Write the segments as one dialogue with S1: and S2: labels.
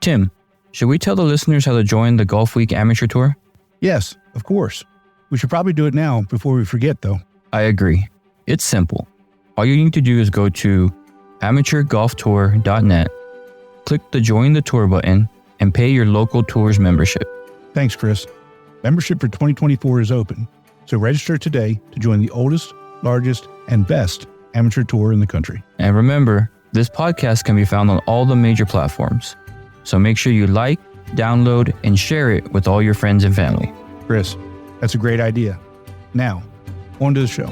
S1: Tim, should we tell the listeners how to join the Golf Week Amateur Tour?
S2: Yes, of course. We should probably do it now before we forget, though.
S1: I agree. It's simple. All you need to do is go to amateurgolftour.net, click the Join the Tour button, and pay your local tour's membership.
S2: Thanks, Chris. Membership for 2024 is open, so register today to join the oldest, largest, and best amateur tour in the country.
S1: And remember, this podcast can be found on all the major platforms. So make sure you like, download, and share it with all your friends and family.
S2: Chris, that's a great idea. Now, on to the show.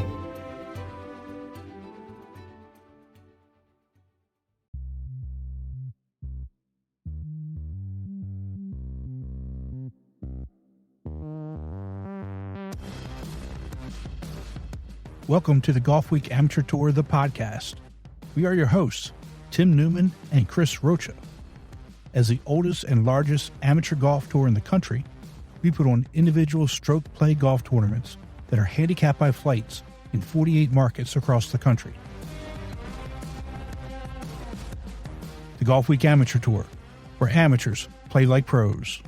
S2: Welcome to the Golf Week Amateur Tour, the podcast. We are your hosts, Tim Newman and Chris Rocha. As the oldest and largest amateur golf tour in the country, we put on individual stroke play golf tournaments that are handicapped by flights in 48 markets across the country. The Golf Week Amateur Tour, where amateurs play like pros.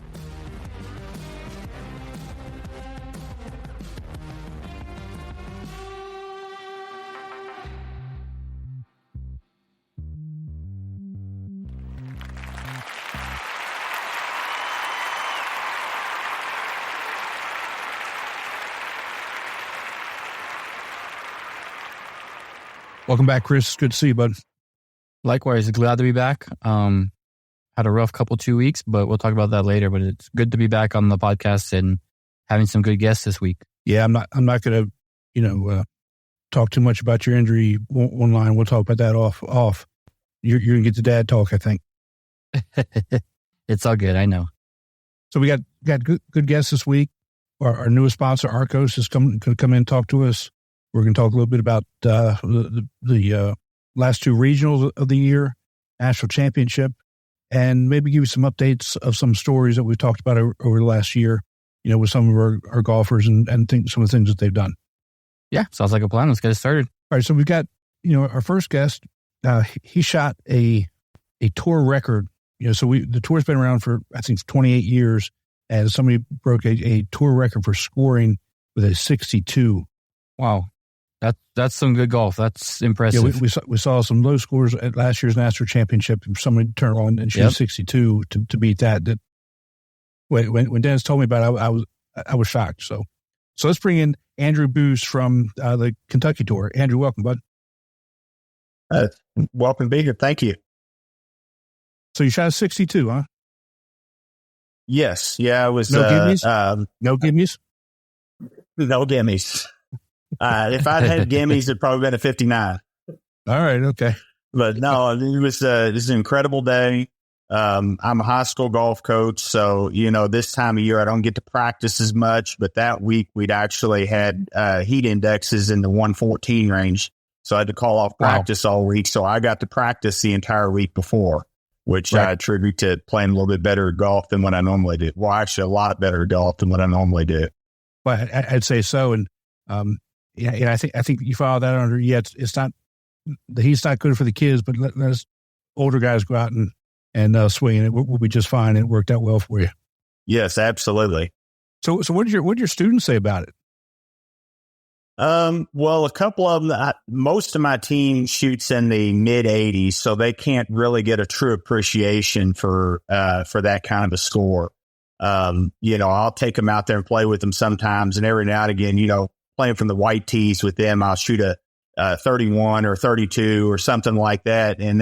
S2: Welcome back, Chris. Good to see you, bud.
S1: Likewise, glad to be back. Had a rough couple 2 weeks, but we'll talk about that later. But it's good to be back on the podcast and having some good guests this week.
S2: Yeah, I'm not going to, talk too much about your injury. One line, we'll talk about that off. You're going to get the dad talk, I think.
S1: It's all good, I know.
S2: So we got good guests this week. Our newest sponsor, Arccos, is going to come in and talk to us. We're going to talk a little bit about the last two regionals of the year, national championship, and maybe give you some updates of some stories that we've talked about over the last year, with some of our golfers and some of the things that they've done.
S1: Yeah, sounds like a plan. Let's get it started.
S2: All right, so we've got, our first guest. He shot a tour record. So the tour's been around for, I think, 28 years, and somebody broke a tour record for scoring with a 62.
S1: Wow. That's some good golf. That's impressive.
S2: Yeah, we saw some low scores at last year's national championship. Somebody turned on and shoot 62 to beat that. When Dennis told me about it, I was shocked. So let's bring in Andrew Buse from the Kentucky Tour. Andrew, welcome, bud.
S3: Welcome to be here. Thank you.
S2: So you shot a 62, huh?
S3: Yes. Yeah, I was.
S2: No gimmies? No gimmies?
S3: No gimmies. If I'd had gimmies, it'd probably been a 59.
S2: All right. Okay.
S3: But no, it was an incredible day. I'm a high school golf coach. So, this time of year, I don't get to practice as much. But that week, we'd actually had heat indexes in the 114 range. So I had to call off practice all week. So I got to practice the entire week before, which I attribute to playing a little bit better golf than what I normally do. Well, actually, a lot better golf than what I normally do.
S2: Well, I'd say so. And, I think you follow that under, it's not, the heat's not good for the kids, but let us older guys go out and swing, and it will be just fine. It worked out well for you.
S3: Yes, absolutely.
S2: So what did your students say about it?
S3: Well, a couple of them, most of my team shoots in the mid 80s, so they can't really get a true appreciation for that kind of a score. I'll take them out there and play with them sometimes, and every now and again, playing from the white tees with them, I'll shoot a 31 or 32 or something like that. And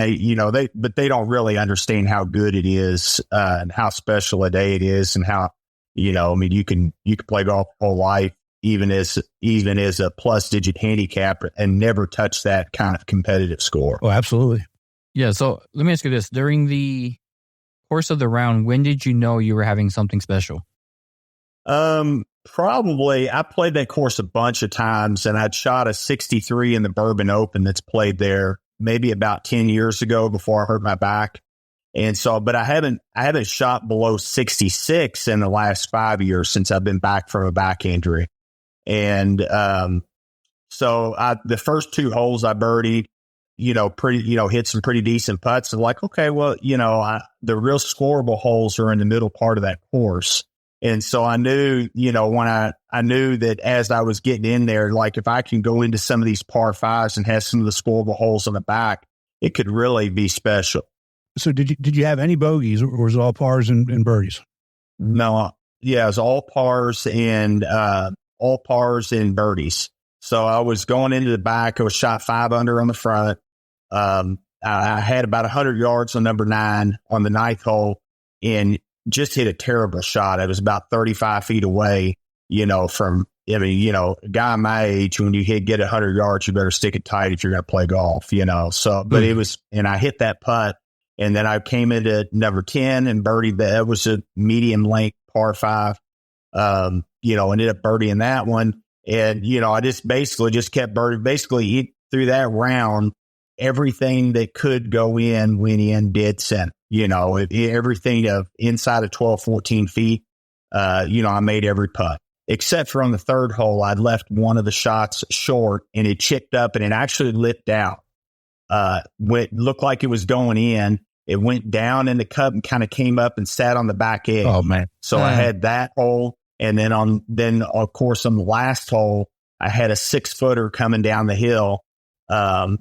S3: but they don't really understand how good it is, and how special a day it is, and how, you can play golf whole life, even as a plus digit handicap, and never touch that kind of competitive score.
S2: Oh, absolutely.
S1: Yeah. So let me ask you this: during the course of the round, when did you know you were having something special?
S3: Probably, I played that course a bunch of times, and I'd shot a 63 in the Bourbon Open that's played there maybe about 10 years ago before I hurt my back. And so, but I haven't shot below 66 in the last 5 years since I've been back from a back injury. And, the first two holes I birdied, hit some pretty decent putts. And like, okay, well, the real scoreable holes are in the middle part of that course. And so I knew, when I knew that as I was getting in there, like if I can go into some of these par fives and have some of the scoreable holes on the back, it could really be special.
S2: So did you have any bogeys, or was it all pars and birdies?
S3: No, yeah, it was all pars and birdies. So I was going into the back. I was shot 5 under on the front. I had about 100 yards on number 9 on the 9th hole, and just hit a terrible shot. It was about 35 feet away, from, a guy my age, when you get 100 yards, you better stick it tight if you're going to play golf, so, but it was, and I hit that putt, and then I came into number 10 and birdied that. It was a medium length par 5, ended up birdieing that one. And, I just kept birding. Basically, through that round, everything that could go in went in dead center. Everything of inside of 12, 14 feet, I made every putt. Except for on the 3rd hole, I'd left one of the shots short, and it chipped up, and it actually lipped out. Looked like it was going in. It went down in the cup and kind of came up and sat on the back edge.
S2: Oh, man.
S3: So I had that hole. And then of course, on the last hole, I had a 6-footer coming down the hill. I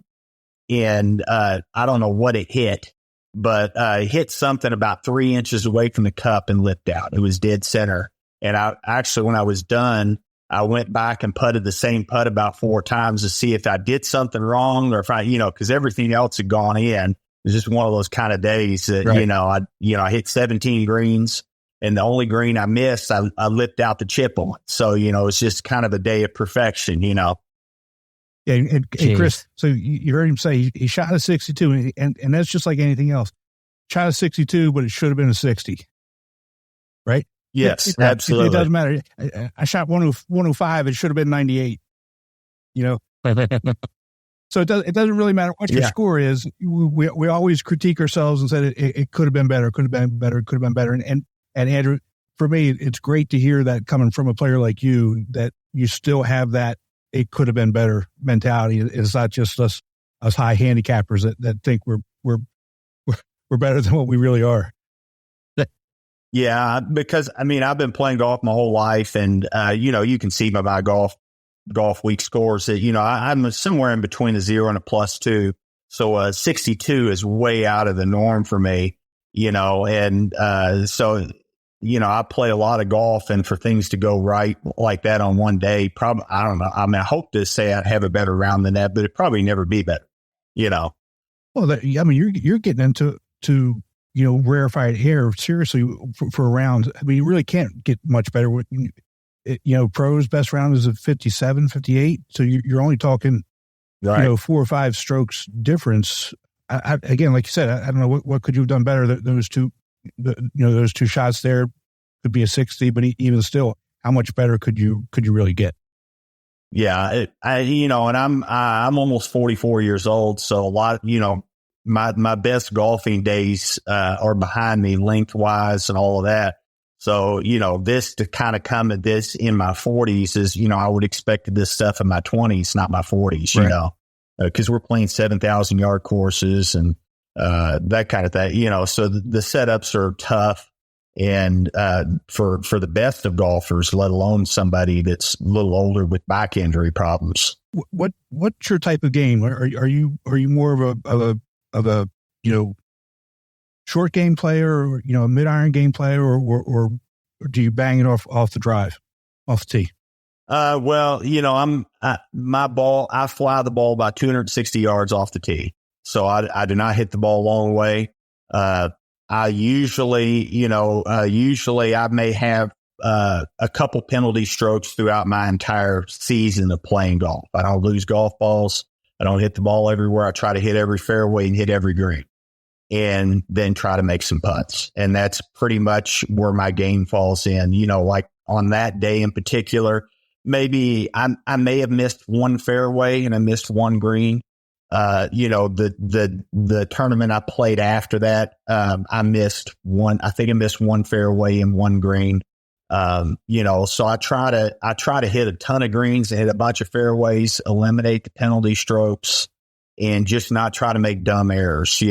S3: don't know what it hit, but it hit something about 3 inches away from the cup and lipped out. It was dead center. And I actually, when I was done, I went back and putted the same putt about 4 times to see if I did something wrong, or if I, because everything else had gone in. It was just one of those kind of days that,
S2: right.
S3: I hit 17 greens. And the only green I missed, I lipped out the chip on. So, it's just kind of a day of perfection, Yeah,
S2: and Chris, so you heard him say he shot a 62, and that's just like anything else. Shot a 62, but it should have been a 60, right?
S3: Yes, absolutely.
S2: It doesn't matter. I shot 105, it should have been 98, So it doesn't really matter what your score is. We always critique ourselves and said it could have been better, could have been better, could have been better. And Andrew, for me, it's great to hear that coming from a player like you, that you still have that it could have been better mentality. It's not just us high handicappers that think we're better than what we really are.
S3: Yeah, because I've been playing golf my whole life, and you can see by my golf week scores that I'm somewhere in between a 0 and a +2. So 62 is way out of the norm for me, so. I play a lot of golf, and for things to go right like that on one day, probably, I don't know. I hope to say I'd have a better round than that, but it'd probably never be better,
S2: Well, you're getting into rarefied air seriously for a round. You really can't get much better with, pros best round is a 57, 58. So you're only talking,
S3: right.
S2: 4 or 5 strokes difference. Again, like you said, I don't know what could you have done better. Those two shots there could be a 60, but even still, how much better could you really get?
S3: Yeah, and I'm almost 44 years old, so a lot, my best golfing days are behind me, lengthwise and all of that. So this to kind of come at this in my 40s is, I would expect this stuff in my 20s, not my 40s,
S2: right.
S3: Because we're playing 7,000 yard courses and that kind of thing, so the setups are tough, and for the best of golfers, let alone somebody that's a little older with back injury problems.
S2: What's your type of game? Are you more of a short game player, or a mid iron game player, or do you bang it off the drive, off the tee?
S3: Well, my ball, I fly the ball about 260 yards off the tee. So I do not hit the ball a long way. I usually I may have a couple penalty strokes throughout my entire season of playing golf. I don't lose golf balls. I don't hit the ball everywhere. I try to hit every fairway and hit every green, and then try to make some putts. And that's pretty much where my game falls in. Like on that day in particular, maybe I may have missed one fairway and I missed one green. The tournament I played after that, I missed one. I think I missed one fairway and one green. So I try to hit a ton of greens and hit a bunch of fairways, eliminate the penalty strokes. and just not try to make dumb errors,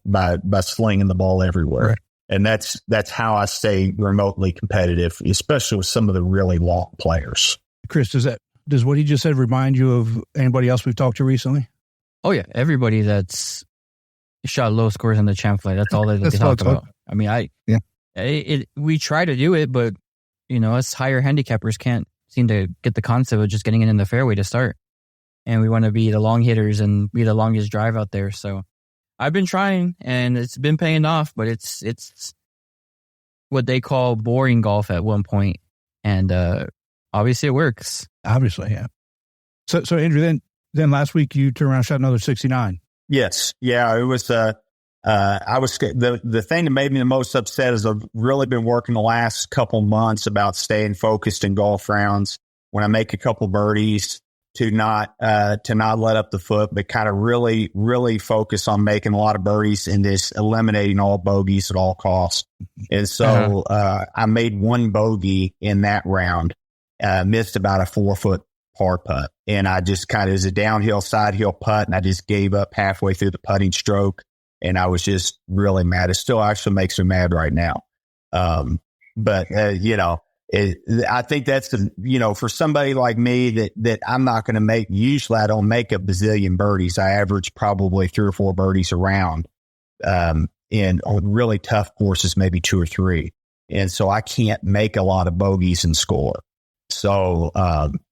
S3: by slinging the ball everywhere.
S2: Right.
S3: And that's how I stay remotely competitive, especially with some of the really long players.
S2: Chris, does what he just said remind you of anybody else we've talked to recently?
S1: Oh yeah, everybody that's shot low scores on the champ flight. That's all they talk about. I mean, we try to do it, but us higher handicappers can't seem to get the concept of just getting it in the fairway to start. And we want to be the long hitters and be the longest drive out there. So I've been trying, and it's been paying off, but it's what they call boring golf at one point, and obviously it works.
S2: Obviously, yeah. So Andrew, then last week you turned around and shot another 69.
S3: Yes, yeah, it was. I was the thing that made me the most upset is I've really been working the last couple months about staying focused in golf rounds. When I make a couple birdies, to not let up the foot, but kind of really, really focus on making a lot of birdies and this eliminating all bogeys at all costs. And so I made one bogey in that round, missed about a 4-foot par putt. And I just kind of, it was a downhill, side hill putt, and I just gave up halfway through the putting stroke. And I was just really mad. It still actually makes me mad right now. But I think that's for somebody like me that I'm not going to make. Usually, I don't make a bazillion birdies. I average probably 3 or 4 birdies a round. And on really tough courses, maybe 2 or 3. And so I can't make a lot of bogeys and score. So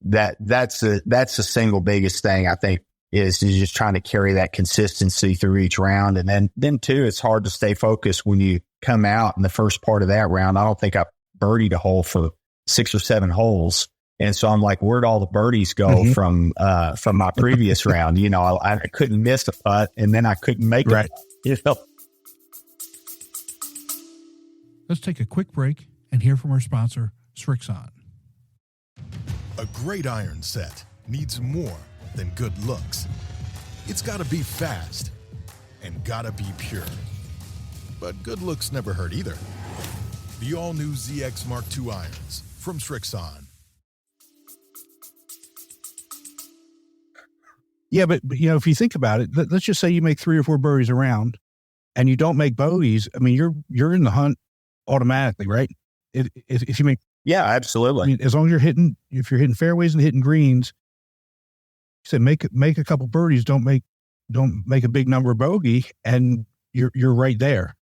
S3: that's the single biggest thing I think is just trying to carry that consistency through each round. And then too, it's hard to stay focused when you come out in the first part of that round. I don't think I birdied a hole for 6 or 7 holes. And so I'm like, where'd all the birdies go from my previous round? I couldn't miss a putt, and then I couldn't make it.
S4: Let's take a quick break and hear from our sponsor, Strixon.
S5: A great iron set needs more than good looks. It's got to be fast and got to be pure. But good looks never hurt either. The all-new ZX Mark II irons from Strixon.
S2: Yeah, but if you think about it, let's just say you make 3 or 4 birdies a round and you don't make bogeys. I mean, you're in the hunt automatically, right? If you make,
S3: yeah, absolutely.
S2: I mean, as long as if you're hitting fairways and hitting greens, say make a couple birdies, don't make a big number of bogey, and you're right there.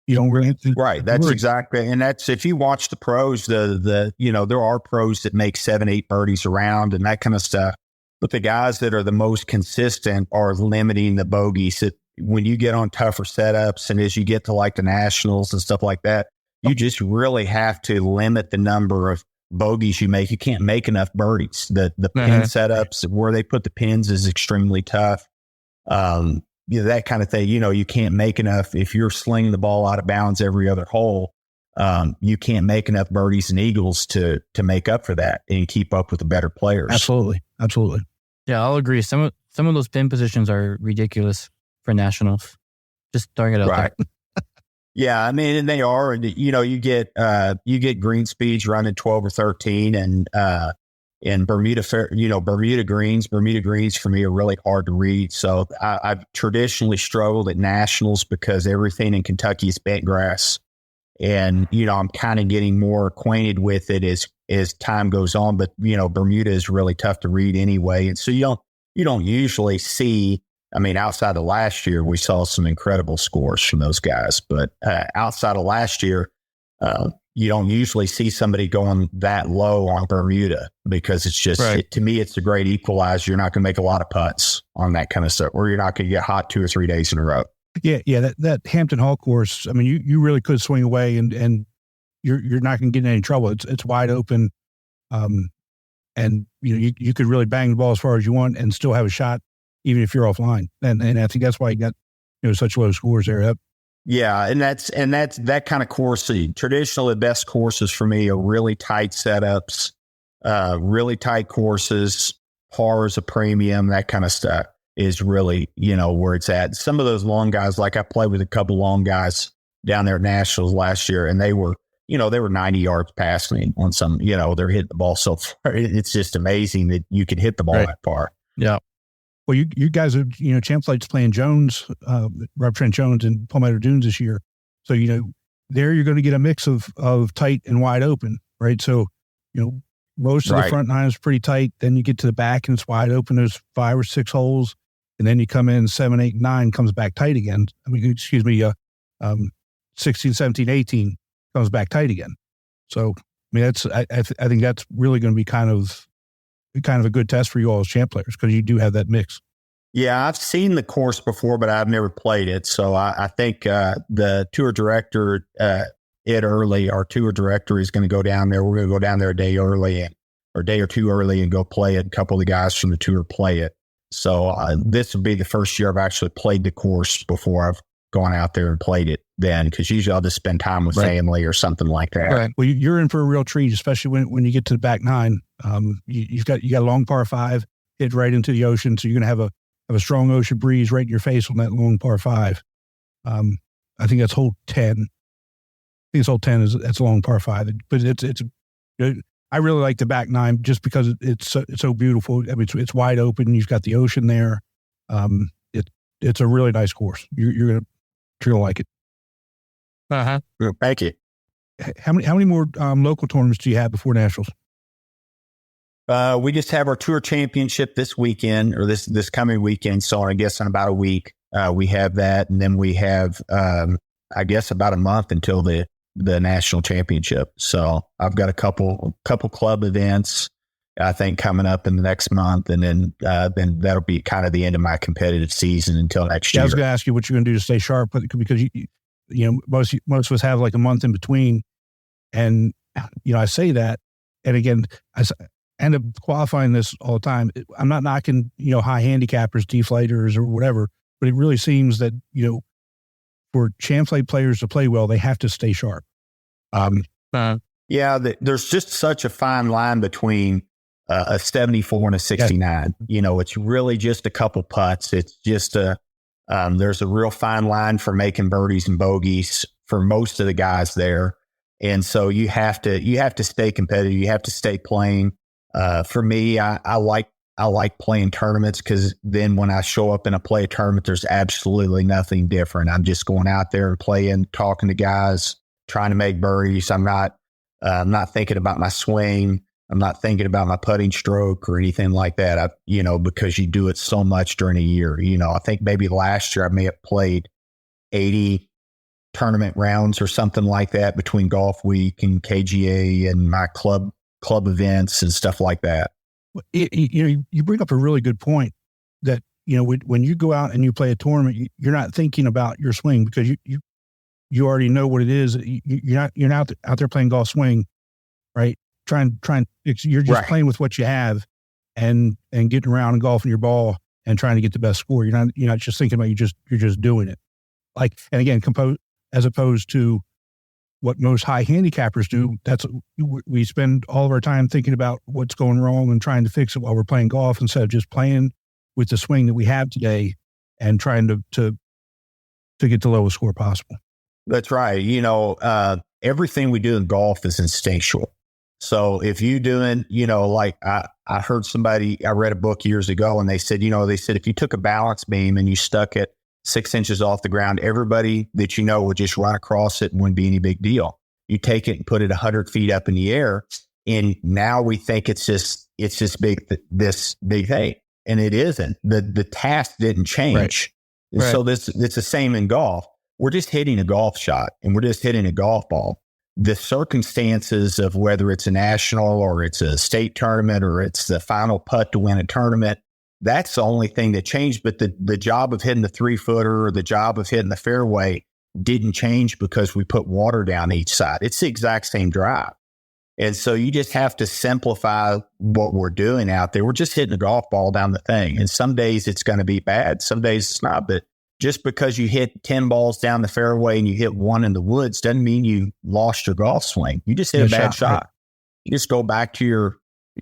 S2: You don't really
S3: right. That's exactly, and that's if you watch the pros. There are pros that make 7, 8 birdies a round and that kind of stuff. But the guys that are the most consistent are limiting the bogeys. That when you get on tougher setups and as you get to like the Nationals and stuff like that, you just really have to limit the number of bogeys you make. You can't make enough birdies. The pin setups where they put the pins is extremely tough. That kind of thing. You can't make enough if you're slinging the ball out of bounds every other hole. You can't make enough birdies and eagles to make up for that and keep up with the better players.
S2: Absolutely.
S1: Yeah, I'll agree. Some of those pin positions are ridiculous for Nationals. Just throwing it out there.
S3: Yeah, I mean, and they are, and you get green speeds running 12 or 13, and Bermuda greens for me are really hard to read. So I've traditionally struggled at Nationals because everything in Kentucky is bent grass, and I'm kind of getting more acquainted with it as time goes on. But Bermuda is really tough to read anyway, and so you don't usually see. I mean, outside of last year, we saw some incredible scores from those guys. But outside of last year, you don't usually see somebody going that low on Bermuda because it's just, to me, it's a great equalizer. You're not going to make a lot of putts on that kind of stuff, or you're not going to get hot 2 or 3 days in a row.
S2: Yeah. That Hampton Hall course, I mean, you really could swing away and you're not going to get in any trouble. It's wide open. And you could really bang the ball as far as you want and still have a shot, even if you're offline. And I think that's why you got, such low scores there.
S3: Yeah. And that's that kind of course. Traditionally, the best courses for me are really tight setups, really tight courses, par is a premium, that kind of stuff is really, where it's at. Some of those long guys, like I played with a couple long guys down there at Nationals last year, and they were 90 yards past me on some, they're hitting the ball so far. It's just amazing that you can hit the ball that far.
S1: Yeah.
S2: Well, you guys are, Champ Flight's playing Jones, Rob Trent Jones in Palmetto Dunes this year. So, there you're going to get a mix of tight and wide open, right? So, most of the front nine is pretty tight. Then you get to the back and it's wide open. There's 5 or 6 holes. And then you come in 7, 8, 9, comes back tight again. 16, 17, 18 comes back tight again. So, I think that's really going to be kind of a good test for you all as champ players, because you do have that mix.
S3: Yeah, I've seen the course before, but I've never played it. So I think the tour director, Ed Early, our tour director, is going to go down there. We're going to go down there a day early or a day or two early and go play it. A couple of the guys from the tour play it. So this will be the first year I've actually played the course before I've gone out there and played it then, because usually I'll just spend time with family or something like that.
S2: Right. Well, you're in for a real treat, especially when you get to the back nine. You got a long par 5, hit right into the ocean, so you're going to have a strong ocean breeze right in your face on that long par 5. I think that's hole 10. I think it's hole 10 that's a long par 5, but I really like the back nine just because it's so beautiful. I mean, it's wide open. You've got the ocean there. It's a really nice course. You're gonna like it.
S3: Thank you.
S2: How many more local tournaments do you have before Nationals?
S3: We just have our tour championship this weekend, or this coming weekend. So I guess in about a week, we have that, and then we have I guess about a month until the national championship. So I've got a couple club events, I think, coming up in the next month, and then that'll be kind of the end of my competitive season until next year.
S2: I was going to ask you what you're going to do to stay sharp, because most of us have like a month in between, and I say that, and again, I end up qualifying this all the time. I'm not knocking high handicappers, deflators, or whatever, but it really seems that for champ flight players to play well, they have to stay sharp.
S3: There's just such a fine line between a 74 and a 69. Yeah. It's really just a couple putts. It's just there's a real fine line for making birdies and bogeys for most of the guys there. And so you have to stay competitive. You have to stay playing. For me, I like playing tournaments, because then when I show up and I play a tournament, there's absolutely nothing different. I'm just going out there and playing, talking to guys, trying to make birdies. I'm not thinking about my swing. I'm not thinking about my putting stroke or anything like that. Because you do it so much during a year. I think maybe last year I may have played 80 tournament rounds or something like that between Golf Week and KGA and my club events and stuff like that.
S2: You bring up a really good point that, when you go out and you play a tournament, you're not thinking about your swing, because you already know what it is. You're not out there playing golf swing, right? You're just playing with what you have and getting around and golfing your ball and trying to get the best score. You're not just thinking about, you're just doing it. And again, as opposed to what most high handicappers do. We spend all of our time thinking about what's going wrong and trying to fix it while we're playing golf, instead of just playing with the swing that we have today and trying to get the lowest score possible.
S3: That's right. Everything we do in golf is instinctual. So if you doing, like I heard I read a book years ago, and they said if you took a balance beam and you stuck it 6 inches off the ground, everybody that would just run across it and wouldn't be any big deal. You take it and put it 100 feet up in the air, and now we think it's this big thing, and it isn't. The task didn't change. Right. So it's the same in golf. We're just hitting a golf shot, and we're just hitting a golf ball. The circumstances of whether it's a national or it's a state tournament or it's the final putt to win a tournament, that's the only thing that changed. But the job of hitting the 3-footer or the job of hitting the fairway didn't change because we put water down each side. It's the exact same drive. And so you just have to simplify what we're doing out there. We're just hitting a golf ball down the thing. And some days it's going to be bad. Some days it's not. But just because you hit 10 balls down the fairway and you hit one in the woods doesn't mean you lost your golf swing. You just hit a bad shot. Right. You just go back to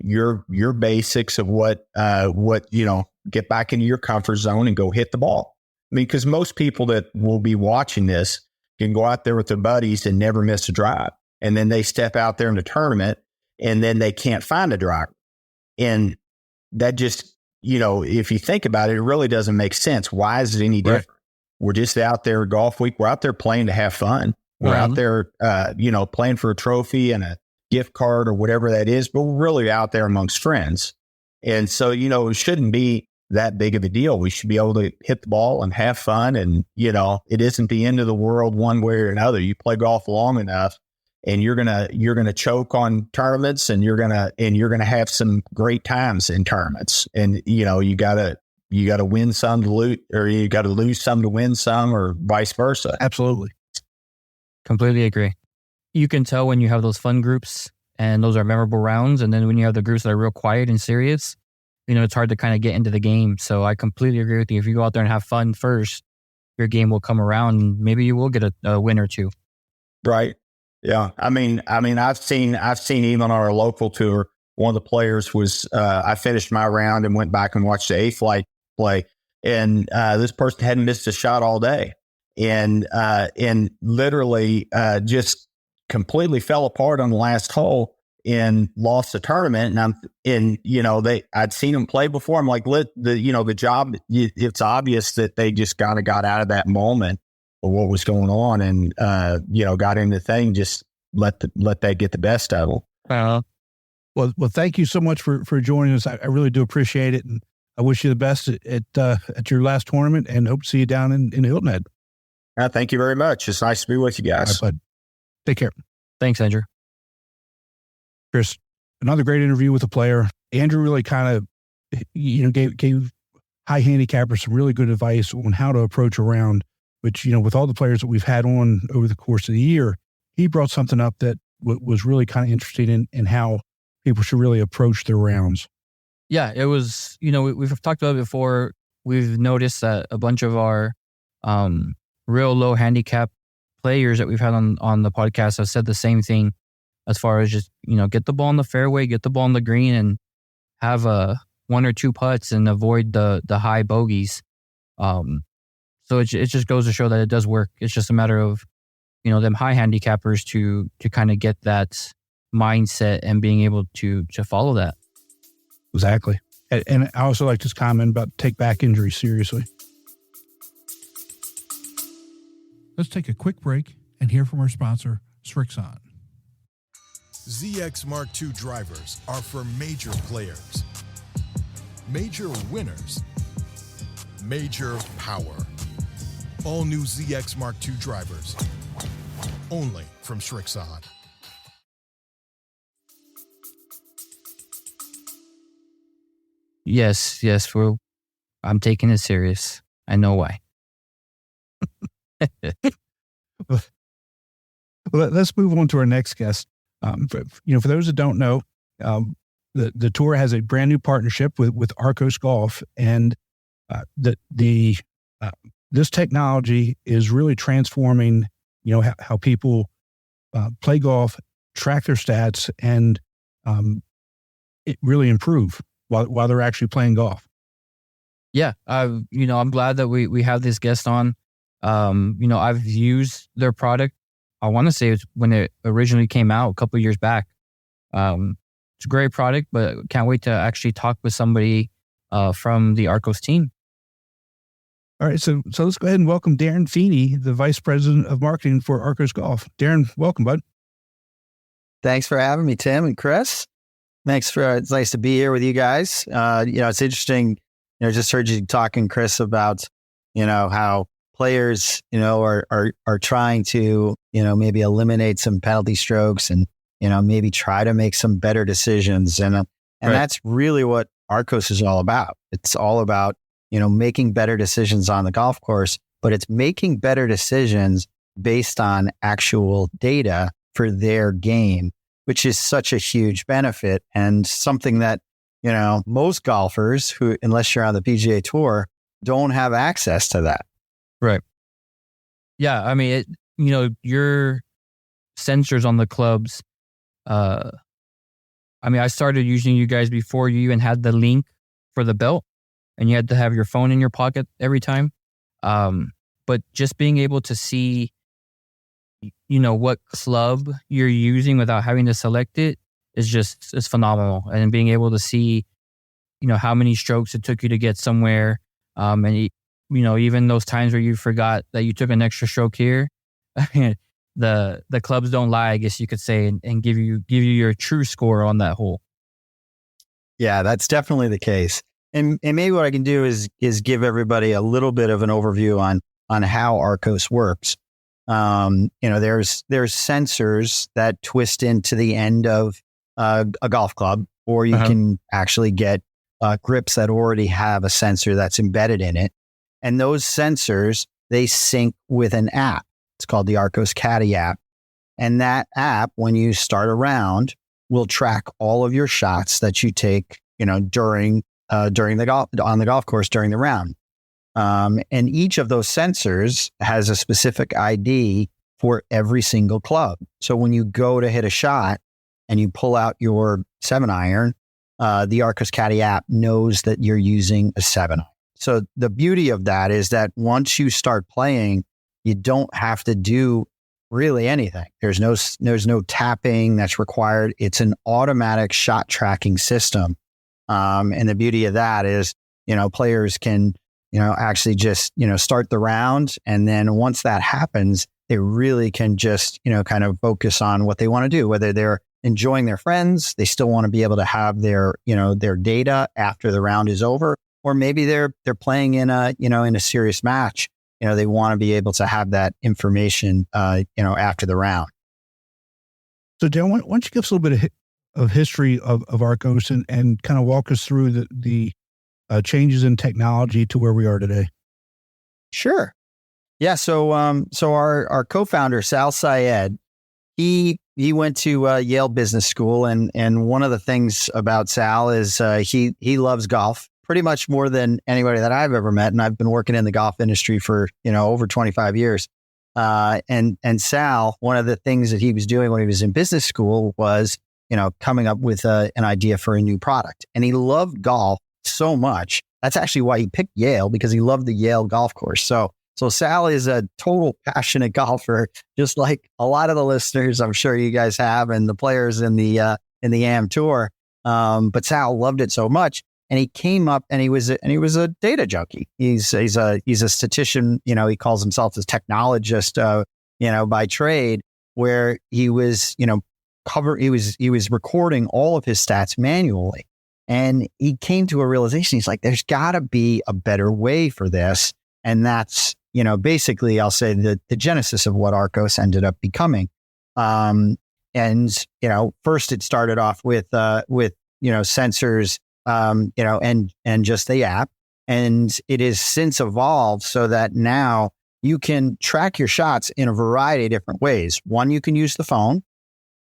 S3: your basics of what, get back into your comfort zone and go hit the ball. I mean, because most people that will be watching this can go out there with their buddies and never miss a drive. And then they step out there in the tournament and then they can't find a driver. And that just if you think about it, it really doesn't make sense. Why is it any different? Right. We're just out there golf week. We're out there playing to have fun. We're out there, playing for a trophy and a gift card or whatever that is, but we're really out there amongst friends. And so, it shouldn't be that big of a deal. We should be able to hit the ball and have fun. And, it isn't the end of the world one way or another. You play golf long enough and you're going to choke on tournaments and you're going to have some great times in tournaments. And, you got to win some to lose, or you got to lose some to win some, or vice versa.
S2: Absolutely.
S1: Completely agree. You can tell when you have those fun groups and those are memorable rounds. And then when you have the groups that are real quiet and serious, it's hard to kind of get into the game. So I completely agree with you. If you go out there and have fun first, your game will come around and maybe you will get a win or two.
S3: Right. Yeah. I mean, I've seen even on our local tour, one of the players was, I finished my round and went back and watched the A flight play. And this person hadn't missed a shot all day. And literally just completely fell apart on the last hole and lost the tournament. And I'd seen them play before. I'm like, the job, it's obvious that they just got out of that moment of what was going on and, got into the thing, just let that get the best of them.
S2: Well, thank you so much for joining us. I really do appreciate it. And I wish you the best at your last tournament and hope to see you down in Hilton Head.
S3: Thank you very much. It's nice to be with you guys.
S2: All right, bud. Take care.
S1: Thanks, Andrew.
S2: Chris, another great interview with a player. Andrew really kind of, gave high handicappers some really good advice on how to approach a round, which, with all the players that we've had on over the course of the year, he brought something up that was really kind of interesting in how people should really approach their rounds.
S1: Yeah, it was, we've talked about it before. We've noticed that a bunch of our real low handicap players that we've had on the podcast have said the same thing as far as just, get the ball in the fairway, get the ball in the green and have one or two putts and avoid the high bogeys. So it just goes to show that it does work. It's just a matter of, them high handicappers to kind of get that mindset and being able to follow that.
S2: Exactly. And I also like this comment about take back injuries seriously.
S4: Let's take a quick break and hear from our sponsor, Strixon.
S5: ZX Mark II drivers are for major players, major winners, major power. All new ZX Mark II drivers, only from Strixon.
S1: Yes, I'm taking it serious. I know why.
S2: Well, let's move on to our next guest. For those that don't know, the tour has a brand new partnership with Arccos Golf, and this technology is really transforming, how people play golf, track their stats, and it really improve while they're actually playing golf.
S1: Yeah, I'm glad that we have this guest on. I've used their product. I want to say it's when it originally came out a couple of years back. It's a great product, but can't wait to actually talk with somebody from the Arccos team.
S2: All right, so let's go ahead and welcome Dan Feeney, the Vice President of Marketing for Arccos Golf. Darren, welcome, bud.
S6: Thanks for having me, Tim and Chris. It's nice to be here with you guys. It's interesting. Just heard you talking, Chris, about how players are trying to maybe eliminate some penalty strokes and maybe try to make some better decisions, and right. That's really what Arccos is all about. It's all about making better decisions on the golf course, but it's making better decisions based on actual data for their game, which is such a huge benefit and something that, most golfers who, unless you're on the PGA Tour, don't have access to that.
S1: Right. Yeah. I mean, your sensors on the clubs, I started using you guys before you even had the link for the belt. And you had to have your phone in your pocket every time. But just being able to see, what club you're using without having to select it is phenomenal. And being able to see, how many strokes it took you to get somewhere. Even those times where you forgot that you took an extra stroke here, the clubs don't lie, I guess you could say, and give you your true score on that hole.
S6: Yeah, that's definitely the case. And maybe what I can do is give everybody a little bit of an overview on how Arccos works. There's sensors that twist into the end of a golf club, or you can actually get grips that already have a sensor that's embedded in it. And those sensors, they sync with an app. It's called the Arccos Caddy app. And that app, when you start a round, will track all of your shots that you take, during the golf course during the round. And each of those sensors has a specific ID for every single club. So when you go to hit a shot and you pull out your 7-iron, the Arccos Caddy app knows that you're using a 7-iron. So the beauty of that is that once you start playing, you don't have to do really anything. There's no tapping that's required. It's an automatic shot tracking system. And the beauty of that is, players can, actually just, start the round. And then once that happens, they really can just, kind of focus on what they want to do, whether they're enjoying their friends, they still want to be able to have their data after the round is over, or maybe they're playing in a serious match. They want to be able to have that information, after the round.
S2: So Dan, why don't you give us a little bit of history of Arccos and kind of walk us through the changes in technology to where we are today?
S6: Sure. Yeah. So our co-founder, Sal Syed, he went to Yale Business School. And one of the things about Sal is he loves golf pretty much more than anybody that I've ever met. And I've been working in the golf industry for, over 25 years. And Sal, one of the things that he was doing when he was in business school was, coming up with an idea for a new product. And he loved golf so much. That's actually why he picked Yale, because he loved the Yale golf course. So Sal is a total passionate golfer, just like a lot of the listeners I'm sure you guys have, and the players in the AM Tour. But Sal loved it so much, and he came up and he was a data junkie. He's a statistician. He calls himself a technologist, by trade, where he was, he was recording all of his stats manually. And he came to a realization. He's like, there's got to be a better way for this. And that's, basically, I'll say the genesis of what Arccos ended up becoming. First it started off with sensors, and just the app. And it has since evolved so that now you can track your shots in a variety of different ways. One, you can use the phone.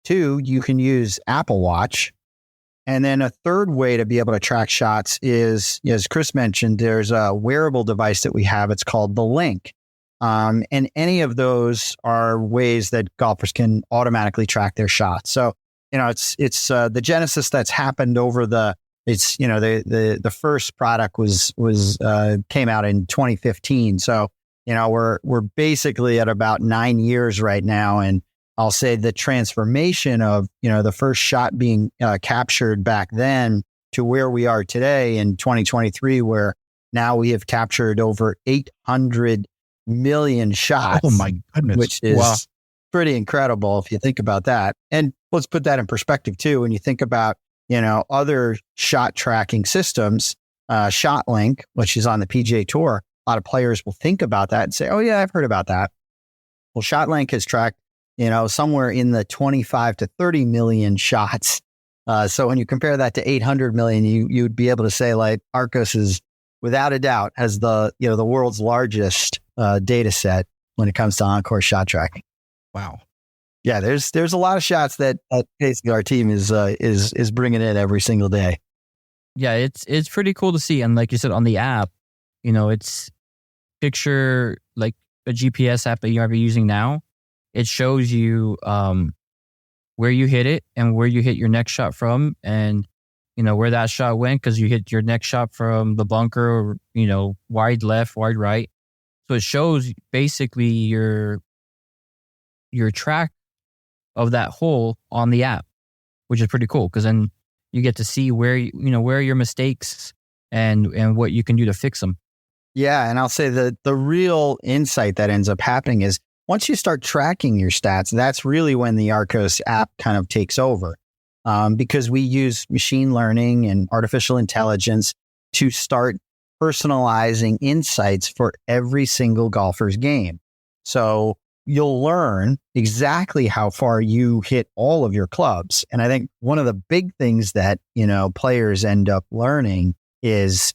S6: Two, you can use Apple Watch. And then a third way to be able to track shots is, as Chris mentioned, there's a wearable device that we have. It's called the Link. And any of those are ways that golfers can automatically track their shots. So, it's the genesis that's happened over the first product came out in 2015. So, we're basically at about 9 years right now. And I'll say the transformation of, the first shot being captured back then to where we are today in 2023, where now we have captured over 800 million shots.
S2: Oh my goodness.
S6: Which is pretty incredible if you think about that. And let's put that in perspective too. When you think about, other shot tracking systems, ShotLink, which is on the PGA Tour, a lot of players will think about that and say, oh yeah, I've heard about that. Well, ShotLink has tracked, somewhere in the 25 to 30 million shots. So when you compare that to 800 million, you'd be able to say like Arccos is without a doubt has the world's largest data set when it comes to on-course shot tracking.
S2: Wow.
S6: Yeah, there's a lot of shots that basically our team is bringing in every single day.
S1: Yeah, it's pretty cool to see. And like you said, on the app, it's picture like a GPS app that you're using now. It shows you where you hit it and where you hit your next shot from, and where that shot went, because you hit your next shot from the bunker, or wide left, wide right. So it shows basically your track of that hole on the app, which is pretty cool. Because then You get to see where are your mistakes and what you can do to fix them.
S6: Yeah, and I'll say that the real insight that ends up happening is once you start tracking your stats, that's really when the Arccos app kind of takes over, because we use machine learning and artificial intelligence to start personalizing insights for every single golfer's game. So you'll learn exactly how far you hit all of your clubs. And I think one of the big things that, players end up learning is,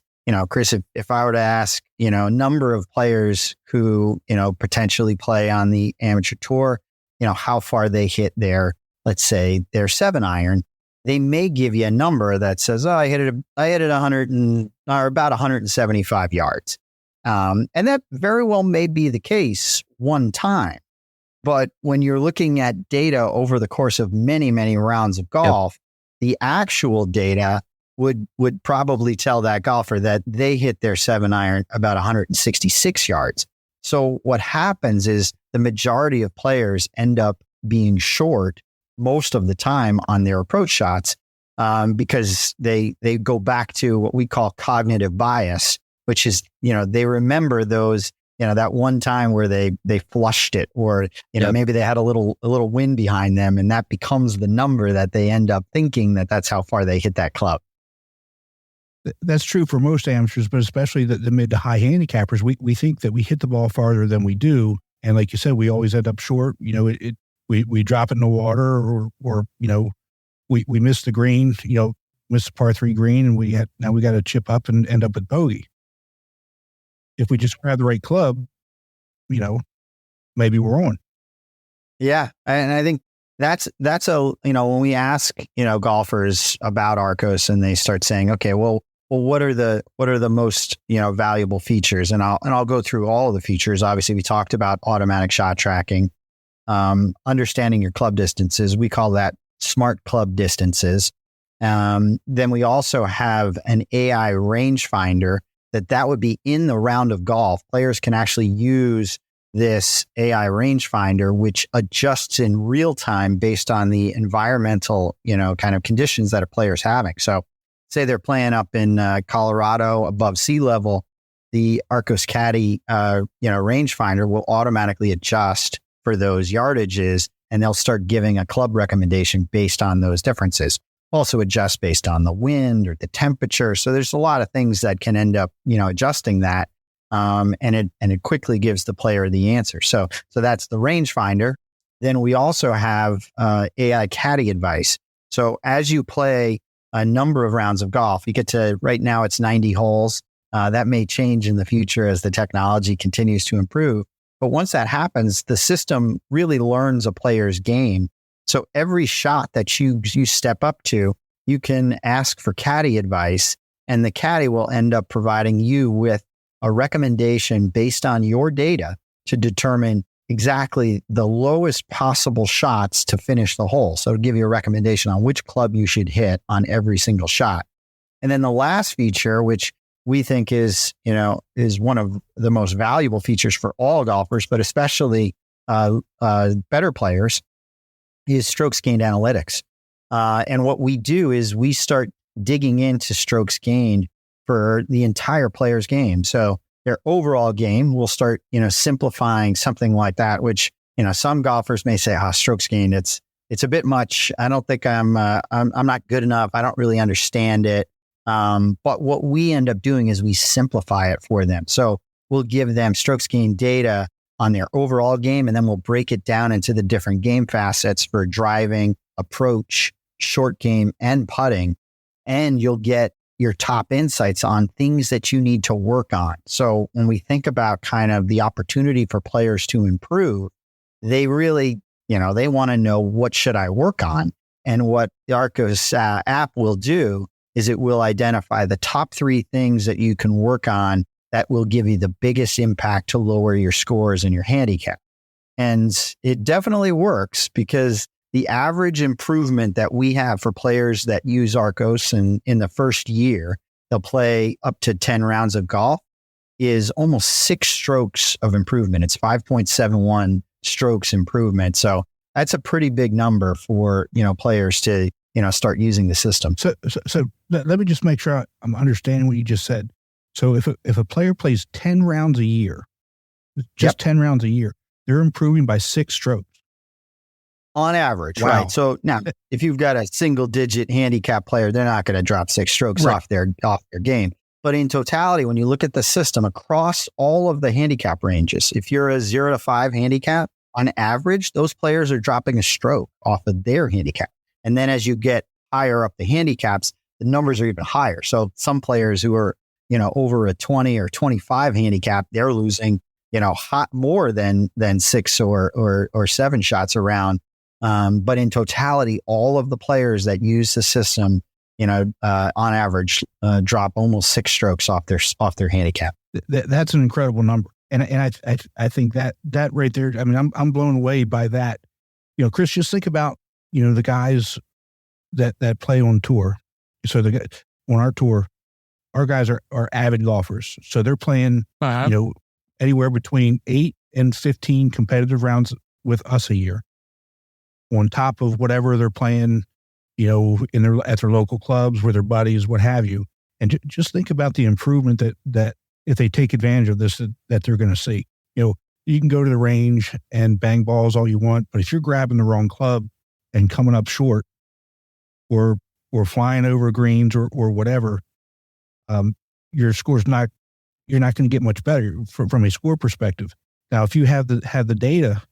S6: Chris, if I were to ask, a number of players who, potentially play on the amateur tour, how far they hit their, let's say their 7-iron, they may give you a number that says, I hit it 100 or about 175 yards. And that very well may be the case one time. But when you're looking at data over the course of many, many rounds of golf, the actual data would probably tell that golfer that they hit their 7-iron about 166 yards. So what happens is the majority of players end up being short most of the time on their approach shots, because they go back to what we call cognitive bias, which is, they remember those, that one time where they flushed it, or, maybe they had a little wind behind them, and that becomes the number that they end up thinking that's how far they hit that club.
S2: That's true for most amateurs, but especially the mid to high handicappers. We think that we hit the ball farther than we do. And like you said, we always end up short. We drop it in the water, or we miss the green, miss the par 3 green, and now we got to chip up and end up with bogey. If we just grab the right club, maybe we're on.
S6: Yeah. And I think that's when we ask, golfers about Arccos, and they start saying, okay, well, what are the most, valuable features? And I'll go through all of the features. Obviously, we talked about automatic shot tracking, understanding your club distances. We call that smart club distances. Then we also have an AI rangefinder that would be in the round of golf. Players can actually use this AI rangefinder, which adjusts in real time based on the environmental, kind of conditions that a player's having. So say they're playing up in Colorado above sea level, the Arccos Caddy, rangefinder will automatically adjust for those yardages, and they'll start giving a club recommendation based on those differences. Also adjust based on the wind or the temperature. So there's a lot of things that can end up, adjusting that. And it quickly gives the player the answer. So that's the rangefinder. Then we also have AI caddy advice. So as you play a number of rounds of golf, you get to, right now it's 90 holes. That may change in the future as the technology continues to improve. But once that happens, the system really learns a player's game. So every shot that you step up to, you can ask for caddy advice, and the caddy will end up providing you with a recommendation based on your data to determine exactly the lowest possible shots to finish the hole. So it'll give you a recommendation on which club you should hit on every single shot. And then the last feature, which we think is one of the most valuable features for all golfers, but especially better players, is strokes gained analytics. And what we do is we start digging into strokes gained for the entire player's game. So their overall game, we'll start, simplifying something like that, which, some golfers may say, strokes gained, it's a bit much. I don't think I'm not good enough. I don't really understand it. But what we end up doing is we simplify it for them. So we'll give them strokes gained data on their overall game, and then we'll break it down into the different game facets for driving, approach, short game, and putting. And you'll get your top insights on things that you need to work on. So when we think about kind of the opportunity for players to improve, they really, they want to know, what should I work on? And what the Arccos app will do is it will identify the top 3 things that you can work on that will give you the biggest impact to lower your scores and your handicap. And it definitely works, because the average improvement that we have for players that use Arccos in the first year, they'll play up to 10 rounds of golf, is almost 6 strokes of improvement. It's 5.71 strokes improvement. So that's a pretty big number for, players to start using the system.
S2: So let me just make sure I'm understanding what you just said. So if a player plays 10 rounds a year, just 10 rounds a year, they're improving by 6 strokes.
S6: On average,
S2: Wow.
S6: right? So now, if you've got a single-digit handicap player, they're not going to drop 6 strokes off their game. But in totality, when you look at the system across all of the handicap ranges, if you're a 0 to 5 handicap, on average, those players are dropping a stroke off of their handicap. And then as you get higher up the handicaps, the numbers are even higher. So some players who are, over a 20 or 25 handicap, they're losing, more than 6 or 7 shots around. But in totality, all of the players that use the system, on average, drop almost 6 strokes off their handicap.
S2: That's an incredible number. And I think that right there, I mean, I'm blown away by that. Chris, just think about, the guys that play on tour. So on our tour, our guys are avid golfers. So they're playing, anywhere between 8 and 15 competitive rounds with us a year, on top of whatever they're playing, at their local clubs with their buddies, what have you. And just think about the improvement that if they take advantage of this, that they're going to see. You can go to the range and bang balls all you want, but if you're grabbing the wrong club and coming up short, or flying over greens or whatever, your score's you're not going to get much better from a score perspective. Now, if you have the data,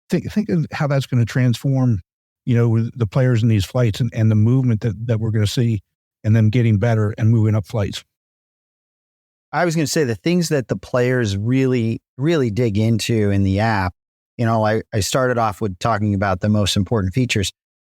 S2: think of how that's going to transform, the players in these flights and the movement that we're going to see, and them getting better and moving up flights.
S6: I was going to say the things that the players really, really dig into in the app. I started off with talking about the most important features.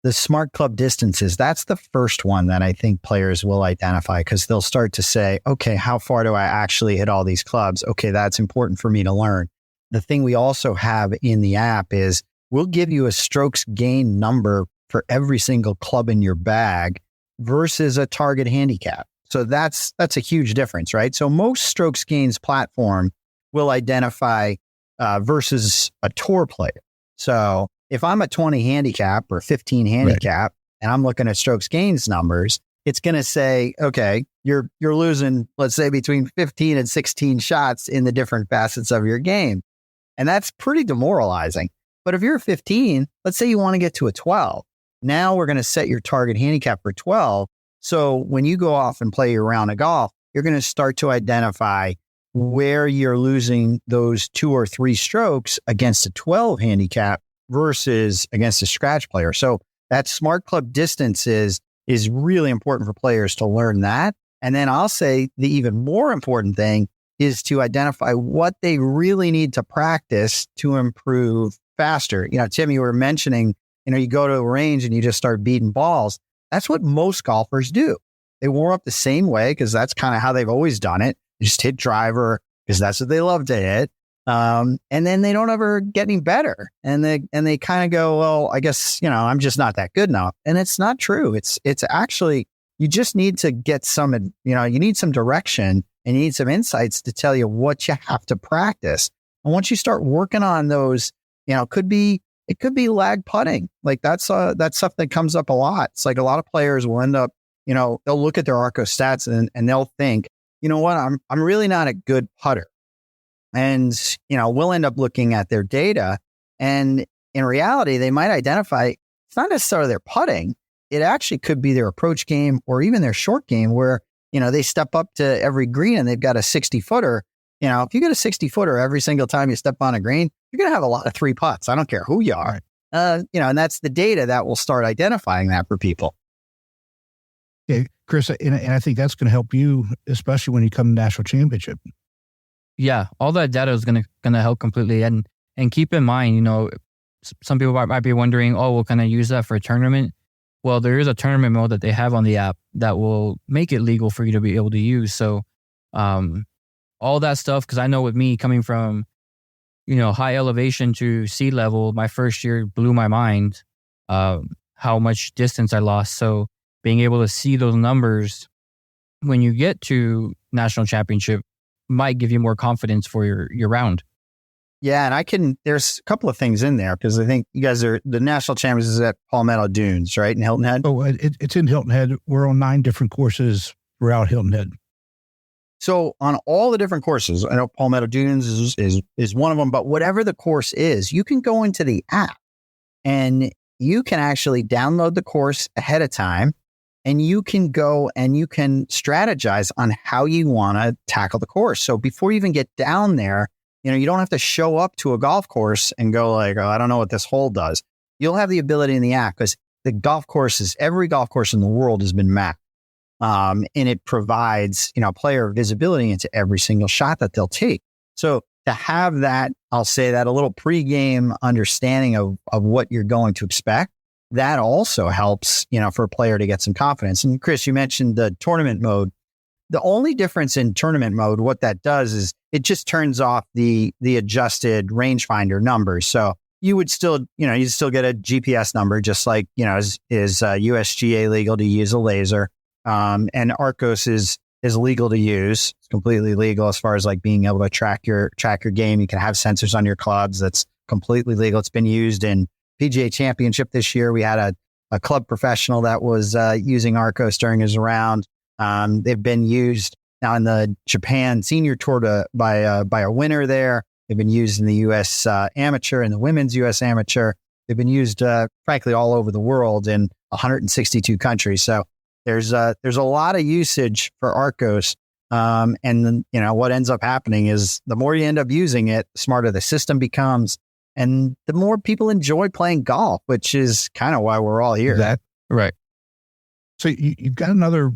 S6: The smart club distances, that's the first one that I think players will identify, because they'll start to say, okay, how far do I actually hit all these clubs? Okay, that's important for me to learn. The thing we also have in the app is we'll give you a strokes gain number for every single club in your bag versus a target handicap. So that's a huge difference, right? So most strokes gains platform will identify versus a tour player. So if I'm a 20 handicap or 15 handicap, and I'm looking at strokes gains numbers, it's going to say, okay, you're losing, let's say, between 15 and 16 shots in the different facets of your game. And that's pretty demoralizing. But if you're a 15, let's say you want to get to a 12. Now we're going to set your target handicap for 12. So when you go off and play your round of golf, you're going to start to identify where you're losing those 2 or 3 strokes against a 12 handicap versus against a scratch player. So that smart club distance is really important for players to learn that. And then I'll say the even more important thing is to identify what they really need to practice to improve faster. Tim, you were mentioning, you go to a range and you just start beating balls. That's what most golfers do. They warm up the same way because that's kind of how they've always done it. They just hit driver because that's what they love to hit. And then they don't ever get any better. And they kind of go, well, I guess, I'm just not that good enough. And it's not true. It's actually, you just need to get some, you need some direction and you need some insights to tell you what you have to practice. And once you start working on those, it could be lag putting. Like that's stuff that comes up a lot. It's like a lot of players will end up, they'll look at their Arccos stats and they'll think, you know what, I'm really not a good putter. And, we'll end up looking at their data, and in reality, they might identify it's not necessarily their putting. It actually could be their approach game or even their short game where, they step up to every green and they've got a 60-footer. If you get a 60-footer every single time you step on a green, you're going to have a lot of 3 putts. I don't care who you are. And that's the data that will start identifying that for people.
S2: Yeah, Chris, and I think that's going to help you, especially when you come to national championship.
S1: Yeah, all that data is gonna help completely. And keep in mind, some people might be wondering, oh, well, can I use that for a tournament? Well, there is a tournament mode that they have on the app that will make it legal for you to be able to use. So all that stuff, because I know with me coming from, high elevation to sea level, my first year blew my mind how much distance I lost. So being able to see those numbers when you get to national championship might give you more confidence for your round.
S6: Yeah, and there's a couple of things in there because I think you guys the national champions is at Palmetto Dunes, right, in Hilton Head?
S2: Oh, it's in Hilton Head. We're on 9 different courses throughout Hilton Head.
S6: So on all the different courses, I know Palmetto Dunes is one of them, but whatever the course is, you can go into the app and you can actually download the course ahead of time, and you can go and you can strategize on how you want to tackle the course. So before you even get down there, you don't have to show up to a golf course and go like, oh, I don't know what this hole does. You'll have the ability in the app because the every golf course in the world has been mapped. And it provides, player visibility into every single shot that they'll take. So to have that, I'll say that a little pregame understanding of what you're going to expect, that also helps, for a player to get some confidence. And Chris, you mentioned the tournament mode. The only difference in tournament mode, what that does is it just turns off the adjusted rangefinder numbers. So you would still, you still get a GPS number, just like, is USGA legal to use a laser. And Arccos is legal to use. It's completely legal as far as like being able to track your game. You can have sensors on your clubs. That's completely legal. It's been used in PGA Championship this year. We had a club professional that was using Arccos during his round. They've been used now in the Japan Senior Tour by a winner there. They've been used in the U.S. Amateur and the Women's U.S. Amateur. They've been used, frankly, all over the world in 162 countries. So there's a lot of usage for Arccos. And then, what ends up happening is the more you end up using it, the smarter the system becomes, and the more people enjoy playing golf, which is kind of why we're all here.
S2: Right. So you've got another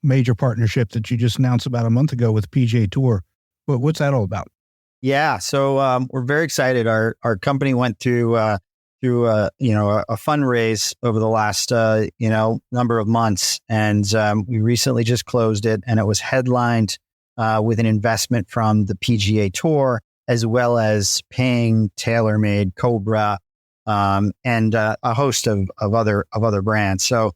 S2: major partnership that you just announced about a month ago with PGA Tour. What's that all about?
S6: Yeah, so we're very excited. Our company went through a fundraise over the last number of months, and we recently just closed it, and it was headlined with an investment from the PGA Tour as well as Ping, TaylorMade, Cobra, and a host of other brands. So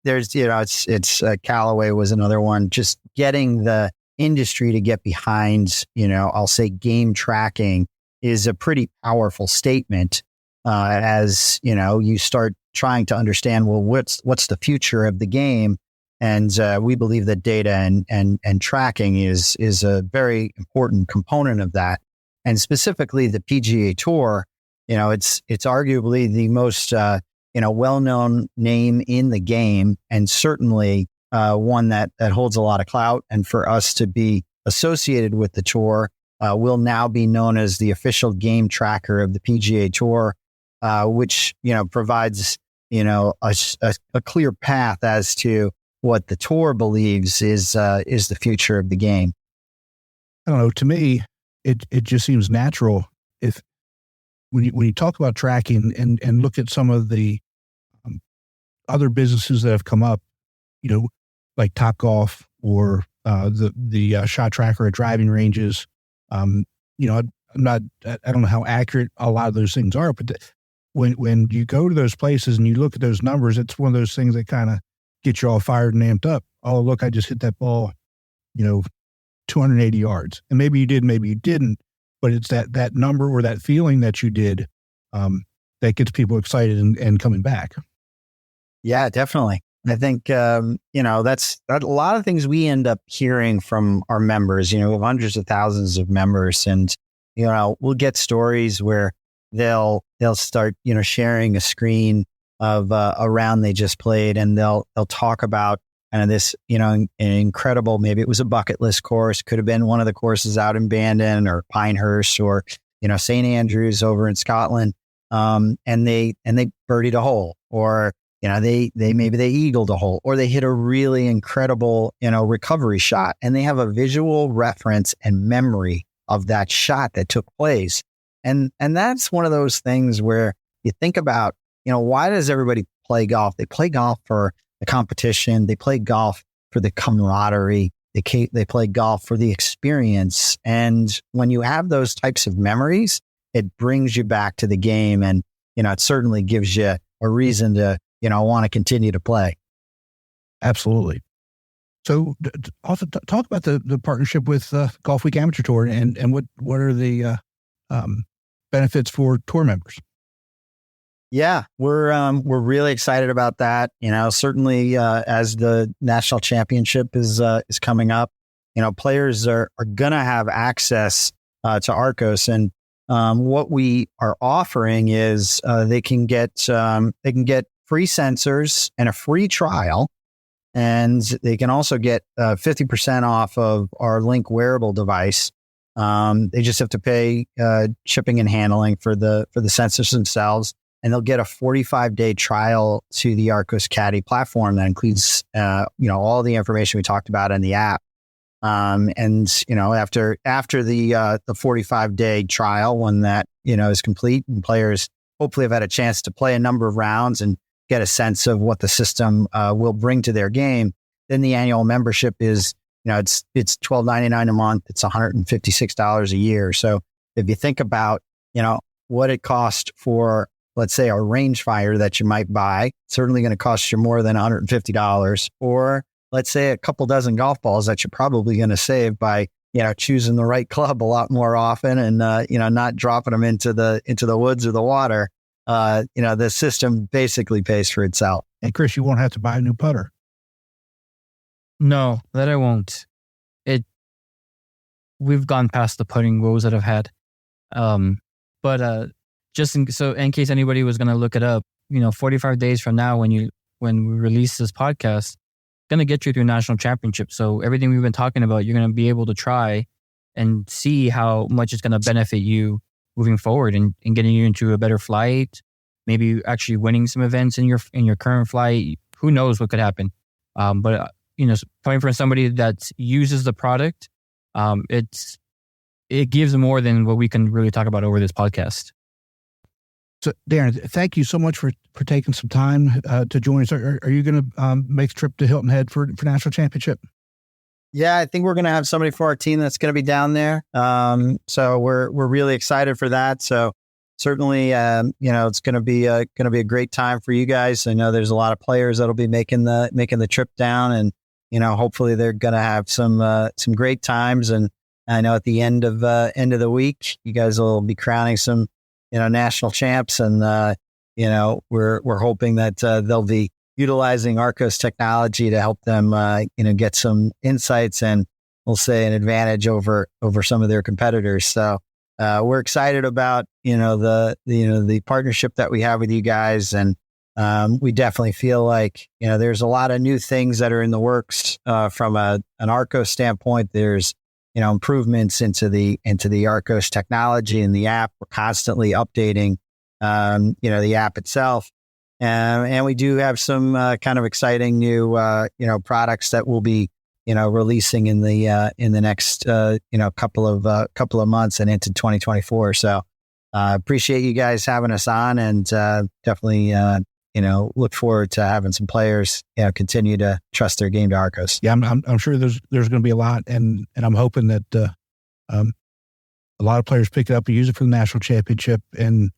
S6: there's it's Callaway was another one. Just getting the industry to get behind, I'll say game tracking is a pretty powerful statement. As you start trying to understand, well, what's the future of the game, and we believe that data and tracking is a very important component of that, and specifically the PGA Tour. It's arguably the most well-known name in the game, and certainly one that holds a lot of clout. And for us to be associated with the tour, will now be known as the official game tracker of the PGA Tour. Which, provides, a clear path as to what the tour believes is the future of the game.
S2: I don't know. To me, it just seems natural when you talk about tracking and look at some of the other businesses that have come up, like Topgolf or the shot tracker at driving ranges. I don't know how accurate a lot of those things are, but when you go to those places and you look at those numbers, it's one of those things that kind of get you all fired and amped up. Oh, look, I just hit that ball, 280 yards. And maybe you did, maybe you didn't, but it's that number or that feeling that you did that gets people excited and coming back.
S6: Yeah, definitely. I think, that's a lot of things we end up hearing from our members. We have hundreds of thousands of members, and, we'll get stories where they'll start, sharing a screen of a round they just played, and they'll talk about kind of this, an incredible, maybe it was a bucket list course, could have been one of the courses out in Bandon or Pinehurst or, St. Andrews over in Scotland. And they birdied a hole, or, they eagled a hole, or they hit a really incredible, recovery shot, and they have a visual reference and memory of that shot that took place. And that's one of those things where you think about, why does everybody play golf? They play golf for the competition. They play golf for the camaraderie. They play golf for the experience. And when you have those types of memories, it brings you back to the game. And, it certainly gives you a reason to, want to continue to play.
S2: Absolutely. So also talk about the partnership with Golf Week Amateur Tour and what are the benefits for tour members.
S6: Yeah, we're really excited about that. Certainly as the national championship is coming up, players are going to have access to Arccos, and what we are offering is they can get free sensors and a free trial, and they can also get 50% off of our Link wearable device. They just have to pay shipping and handling for the sensors themselves, and they'll get a 45-day trial to the Arccos Caddy platform that includes all the information we talked about in the app. And after the 45-day trial, when that is complete and players hopefully have had a chance to play a number of rounds and get a sense of what the system will bring to their game, then the annual membership is it's $12.99 a month. It's $156 a year. So if you think about what it costs for, let's say, a rangefinder that you might buy, it's certainly going to cost you more than $150, or let's say a couple dozen golf balls that you're probably going to save by, choosing the right club a lot more often and, not dropping them into the woods or the water. The system basically pays for itself.
S2: And Chris, you won't have to buy a new putter.
S1: No, that I won't. We've gone past the putting woes that I've had. But just in case anybody was going to look it up, 45 days from now, when we release this podcast, going to get you through national championship. So everything we've been talking about, you're going to be able to try and see how much it's going to benefit you moving forward and getting you into a better flight, maybe actually winning some events in your current flight. Who knows what could happen? But coming from somebody that uses the product, it gives more than what we can really talk about over this podcast.
S2: So, Darren, thank you so much for taking some time to join us. Are you going to make the trip to Hilton Head for national championship?
S6: Yeah, I think we're going to have somebody for our team that's going to be down there. So we're really excited for that. So certainly, it's going to be a great time for you guys. I know there's a lot of players that'll be making the trip down, and hopefully they're going to have some great times. And I know at the end of the week, you guys will be crowning some national champs, and we're hoping that they'll be utilizing Arccos technology to help them get some insights and, we'll say, an advantage over some of their competitors. So we're excited about the partnership that we have with you guys, and we definitely feel like there's a lot of new things that are in the works from an Arccos standpoint. There's improvements into the Arccos technology and the app. We're constantly updating, the app itself. And we do have some kind of exciting new, products that we'll be, releasing in the next, couple of months and into 2024. So appreciate you guys having us on, and definitely, look forward to having some players, continue to trust their game to Arccos.
S2: Yeah, I'm sure there's going to be a lot, and I'm hoping that a lot of players pick it up and use it for the national championship, and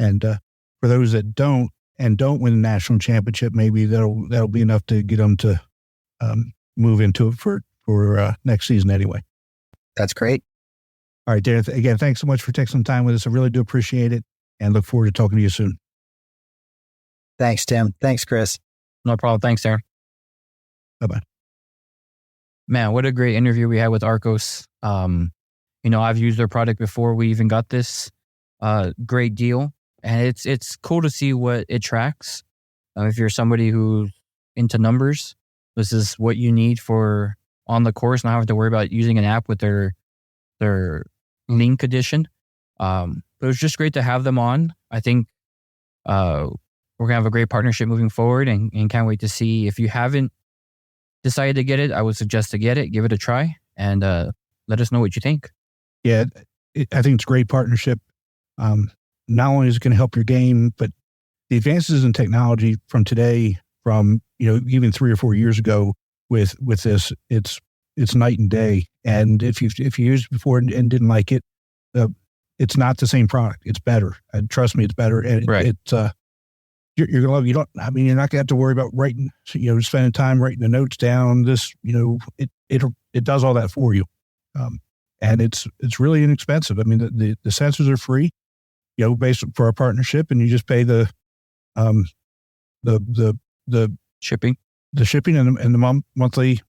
S2: for those that don't win the national championship, maybe that'll be enough to get them to move into it for next season anyway.
S6: That's great.
S2: All right, Darren. Again, thanks so much for taking some time with us. I really do appreciate it, and look forward to talking to you soon.
S6: Thanks, Tim. Thanks, Chris.
S1: No problem. Thanks, Darren.
S2: Bye-bye.
S1: Man, what a great interview we had with Arccos. I've used their product before we even got this great deal. And it's cool to see what it tracks. If you're somebody who's into numbers, this is what you need for on the course, not have to worry about using an app with their Link edition. But it was just great to have them on. I think we're going to have a great partnership moving forward, and can't wait to see. If you haven't decided to get it, I would suggest to get it, give it a try, and let us know what you think.
S2: Yeah, I think it's a great partnership. Not only is it going to help your game, but the advances in technology from today, from even 3 or 4 years ago with this, it's night and day. And if you used it before and didn't like it, it's not the same product. It's better. And trust me, it's better. And
S1: right.
S2: You're gonna love. You're not gonna have to worry about writing. Spending time writing the notes down. This, it does all that for you. and it's really inexpensive. I mean, the sensors are free, based for our partnership, and you just pay the
S1: shipping,
S2: and the monthly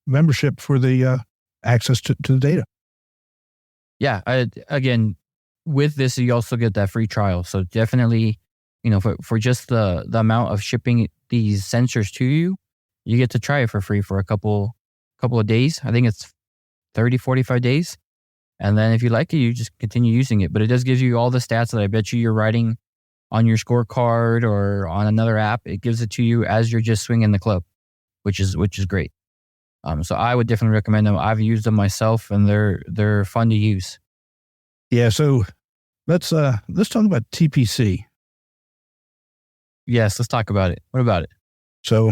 S2: membership for the access to the data.
S1: Yeah. Again, with this, you also get that free trial. So definitely, for just the amount of shipping these sensors to you, you get to try it for free for a couple of days. I think it's 30, 45 days. And then if you like it, you just continue using it. But it does give you all the stats that I bet you're writing on your scorecard or on another app. It gives it to you as you're just swinging the club, which is great. So I would definitely recommend them. I've used them myself, and they're fun to use.
S2: Yeah. So let's talk about TPC.
S1: Yes, let's talk about it. What about it?
S2: So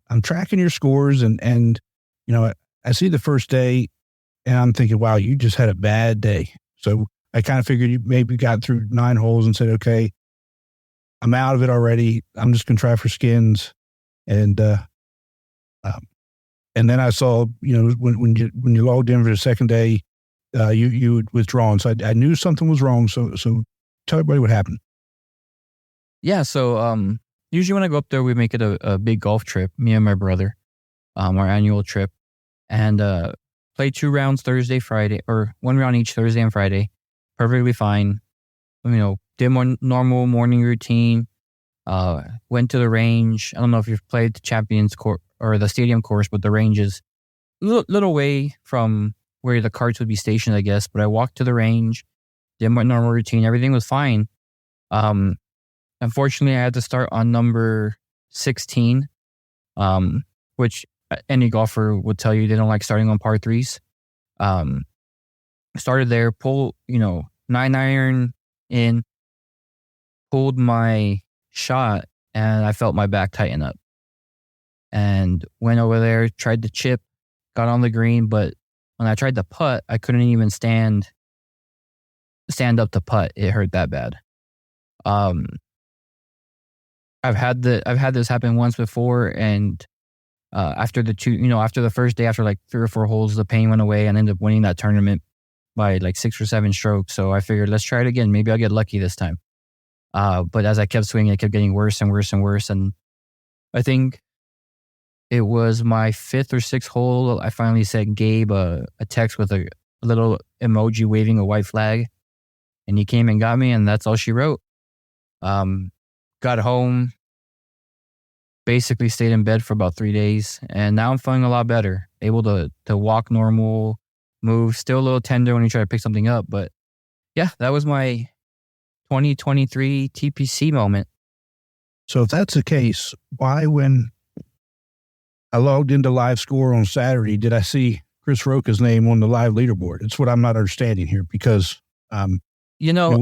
S2: I'm tracking your scores, and I see the first day, and I'm thinking, wow, you just had a bad day. So I kind of figured you maybe got through 9 holes and said, okay, I'm out of it already. I'm just going to try for skins. And then I saw, when you logged in for the second day, you had withdrawn. So I knew something was wrong. So tell everybody what happened.
S1: Yeah. So usually when I go up there, we make it a big golf trip, me and my brother, our annual trip, and play 2 rounds Thursday, Friday, or 1 round each Thursday and Friday. Perfectly fine. Did my normal morning routine. Went to the range. I don't know if you've played the Champions course or the stadium course, but the range is a little way from where the carts would be stationed, I guess. But I walked to the range, did my normal routine. Everything was fine. Unfortunately, I had to start on number 16, which any golfer would tell you they don't like starting on par 3s. Started there, pull, 9-iron in, pulled my shot, and I felt my back tighten up. And went over there, tried to chip, got on the green, but when I tried to putt, I couldn't even stand up to putt. It hurt that bad. I've had this happen once before, and after the first day, after like 3 or 4 holes, the pain went away and ended up winning that tournament by like 6 or 7 strokes. So I figured, let's try it again. Maybe I'll get lucky this time. But as I kept swinging, it kept getting worse and worse and worse. And I think it was my 5th or 6th hole, I finally sent Gabe a text with a little emoji waving a white flag. And he came and got me, and that's all she wrote. Got home, basically stayed in bed for about 3 days, and now I'm feeling a lot better. Able to walk normal, move, still a little tender when you try to pick something up. But yeah, that was my 2023 TPC moment.
S2: So if that's the case, why, when I logged into Live Score on Saturday, did I see Chris Roca's name on the live leaderboard? It's what I'm not understanding here, because
S1: hold on,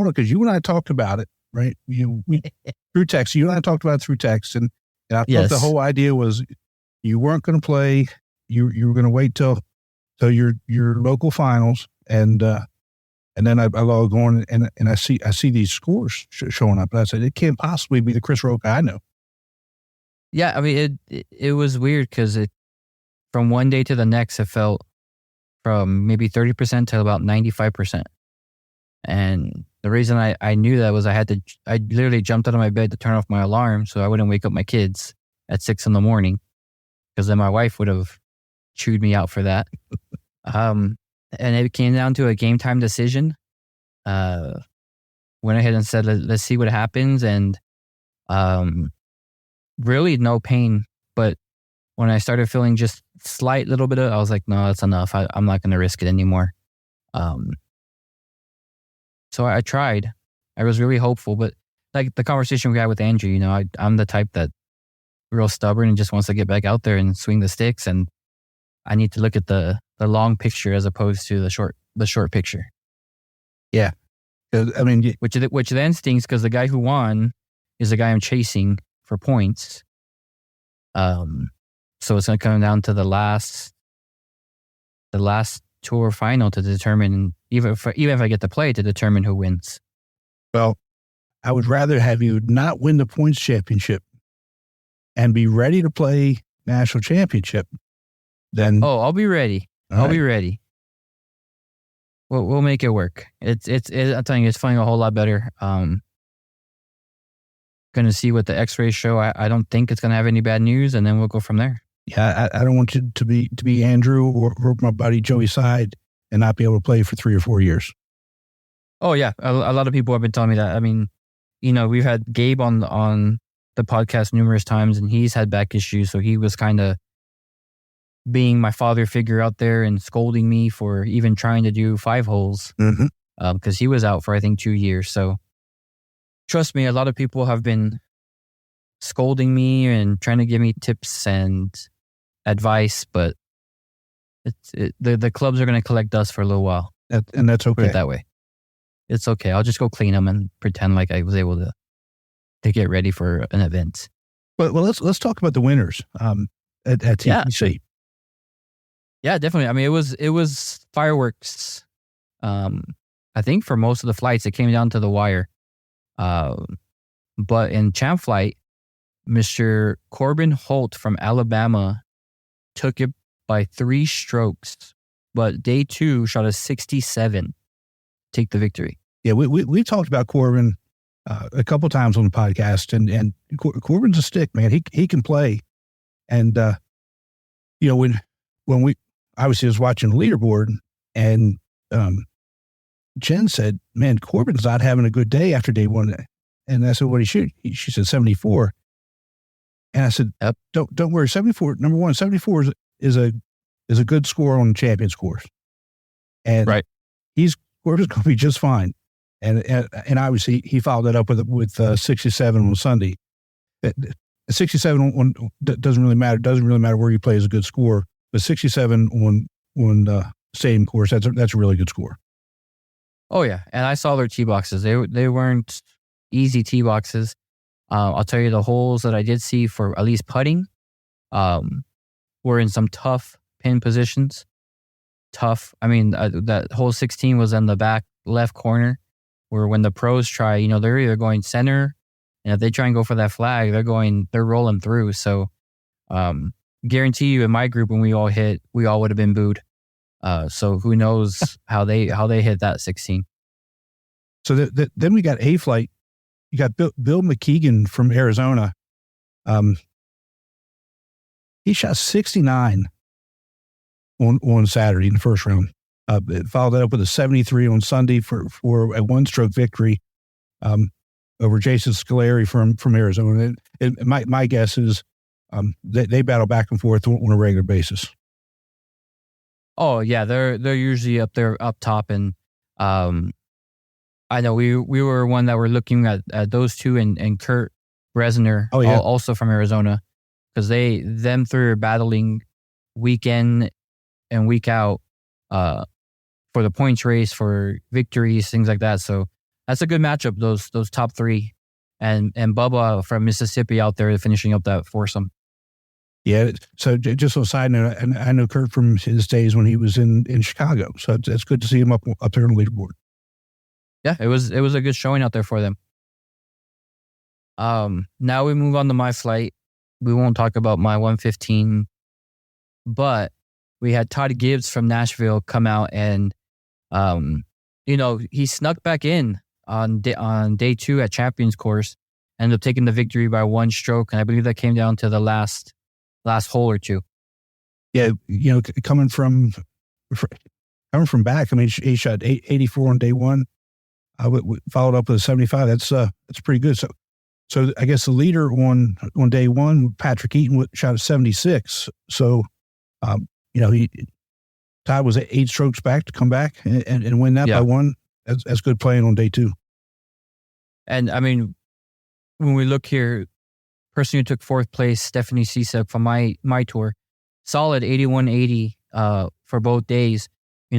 S2: because you and I talked about it, right? Through text. You and I talked about it through text, and I thought the whole idea was you weren't going to play. You were going to wait till your local finals, and then I log on and I see these scores showing up, and I said, it can't possibly be the Chris Roca I know.
S1: Yeah, I mean, it was weird because from one day to the next, it felt from maybe 30% to about 95%. And the reason I knew that was I literally jumped out of my bed to turn off my alarm so I wouldn't wake up my kids at 6 a.m, because then my wife would have chewed me out for that. And it came down to a game time decision. Went ahead and said, let's see what happens. And really no pain. But when I started feeling just slight little bit I was like, no, that's enough. I'm not going to risk it anymore. So I tried. I was really hopeful, but like the conversation we had with Andrew, I'm the type that real stubborn and just wants to get back out there and swing the sticks. And I need to look at the long picture as opposed to the short picture.
S2: Yeah. I mean,
S1: which then stings because the guy who won is the guy I'm chasing for points. So it's going to come down to the last tour final to determine, even if I get to play, to determine who wins.
S2: Well, I would rather have you not win the points championship and be ready to play national championship then
S1: I'll be ready. I'll be ready. We'll make it work. It's I'm telling you, it's flying a whole lot better. Going to see what the X-rays show. I don't think it's going to have any bad news, and then we'll go from there.
S2: Yeah, I don't want you to be Andrew or my buddy Joey Side and not be able to play for 3 or 4 years.
S1: Oh yeah, a lot of people have been telling me that. I mean, we've had Gabe on the podcast numerous times, and he's had back issues, so he was kind of being my father figure out there and scolding me for even trying to do 5 holes because he was out for I think 2 years. So trust me, a lot of people have been scolding me and trying to give me tips and advice, but the clubs are going to collect dust for a little while,
S2: and that's okay.
S1: Put it that way. It's okay. I'll just go clean them and pretend like I was able to get ready for an event.
S2: Well, let's talk about the winners at TPC.
S1: Yeah, definitely. I mean, it was fireworks. I think for most of the flights, it came down to the wire. But in champ flight, Mr. Corbin Holt from Alabama took it by 3 strokes. But day 2 shot a 67, take the victory.
S2: Yeah, we talked about Corbin a couple times on the podcast, and Corbin's a stick, man. He can play, and when we obviously was watching the leaderboard, and Jen said, "Man, Corbin's not having a good day after day 1." And I said, "What did he shoot?" She said 74, and I said,
S1: "Yep,
S2: don't worry. 74. Number one, 74 is a good score on the Champions course, and
S1: right,
S2: Corbin's going to be just fine." And obviously he followed that up with 67 on Sunday. 67 doesn't really matter. Doesn't really matter where you play is a good score. But 67 on the same course, that's a really good score.
S1: Oh yeah, and I saw their tee boxes. They weren't easy tee boxes. I'll tell you, the holes that I did see for at least putting, were in some tough pin positions. Tough. I mean, that hole 16 was in the back left corner, where when the pros try, they're either going center, and if they try and go for that flag, they're rolling through. So, guarantee you, in my group, when we all would have been booed. So who knows how they hit that 16.
S2: So then we got A flight. You got Bill McKeegan from Arizona. He shot 69 on Saturday in the first round. Followed that up with a 73 on Sunday for a 1-stroke victory over Jason Scolari from Arizona. And my guess is they battle back and forth on a regular basis.
S1: Oh yeah, they're usually up there up top, and I know we were one that were looking at those two and Kurt Bresner, also from Arizona, because them three are battling week in and week out for the points race, for victories, things like that. So that's a good matchup, those top three, and Bubba from Mississippi out there finishing up that foursome.
S2: Yeah. So just on a side note, and I know Kurt from his days when he was in Chicago. So it's good to see him up there on the leaderboard.
S1: Yeah, it was a good showing out there for them. Now we move on to my flight. We won't talk about my 115, but we had Todd Gibbs from Nashville come out and, he snuck back in on day 2 at Champions Course, ended up taking the victory by 1 stroke, and I believe that came down to the last hole or two.
S2: Yeah, coming from back, I mean, he shot 84 on day 1. Followed up with a 75. That's pretty good. So I guess the leader on day 1, Patrick Eaton, shot a 76. So, Todd was 8 strokes back to come back and win that by 1. That's good playing on day 2.
S1: And I mean, when we look here, person who took 4th place, Stephanie Cisa from my tour, solid 81.80 for both days.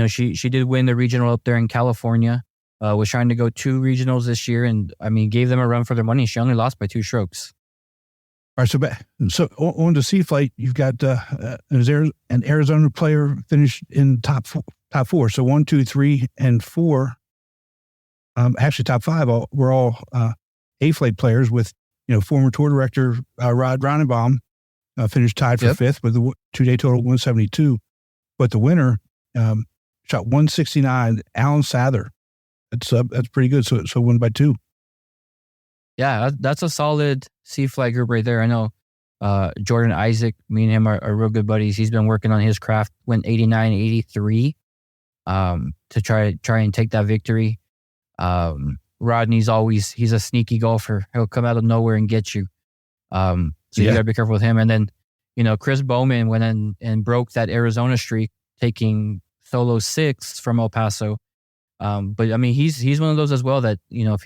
S1: She did win the regional up there in California. Was trying to go 2 regionals this year, and I mean, gave them a run for their money. She only lost by 2 strokes.
S2: All right, so on the C flight, you've got an Arizona player finished in top 4. So 1, 2, 3, and 4. Actually, top 5 were all A flight players with former tour director Rod Ronenbaum finished tied for fifth with the 2-day total 172. But the winner shot 169. Alan Sather. That's pretty good. So won by 2.
S1: Yeah, that's a solid C flight group right there. I know Jordan Isaac, me and him are real good buddies. He's been working on his craft, went 89, 83 to try and take that victory. Rodney's he's a sneaky golfer. He'll come out of nowhere and get you. So you got to be careful with him. And then, Chris Bowman went in and broke that Arizona streak, taking solo 6 from El Paso. But I mean, he's one of those as well that, if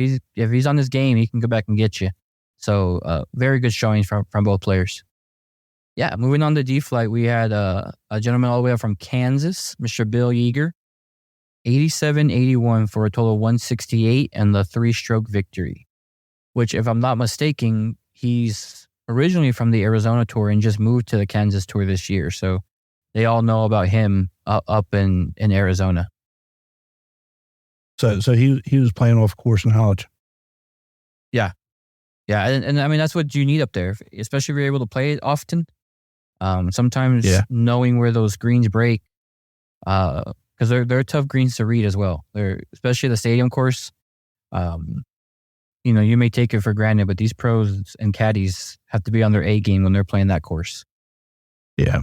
S1: he's on his game, he can go back and get you. So, very good showings from both players. Yeah. Moving on to D flight, we had a gentleman all the way up from Kansas, Mr. Bill Yeager, 87-81 for a total of 168 and the 3-stroke victory, which, if I'm not mistaken, he's originally from the Arizona tour and just moved to the Kansas tour this year. So they all know about him up in Arizona.
S2: So he was playing off course knowledge.
S1: Yeah. Yeah. And I mean, that's what you need up there, especially if you're able to play it often. Sometimes knowing where those greens break, because they're tough greens to read as well. They're, especially the stadium course. You may take it for granted, but these pros and caddies have to be on their A game when they're playing that course.
S2: Yeah.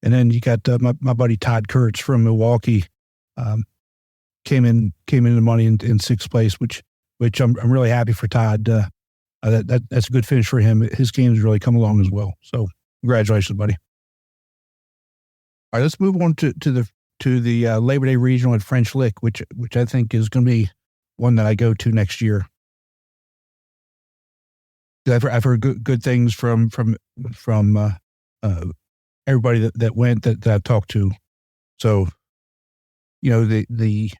S2: And then you got my buddy Todd Kurtz from Milwaukee, came in the money in 6th place, which I'm really happy for Todd. That's a good finish for him. His game's really come along as well. So congratulations, buddy. All right, let's move on to the Labor Day Regional at French Lick, which I think is going to be one that I go to next year. I've heard good things from everybody that went that I've talked to. So, the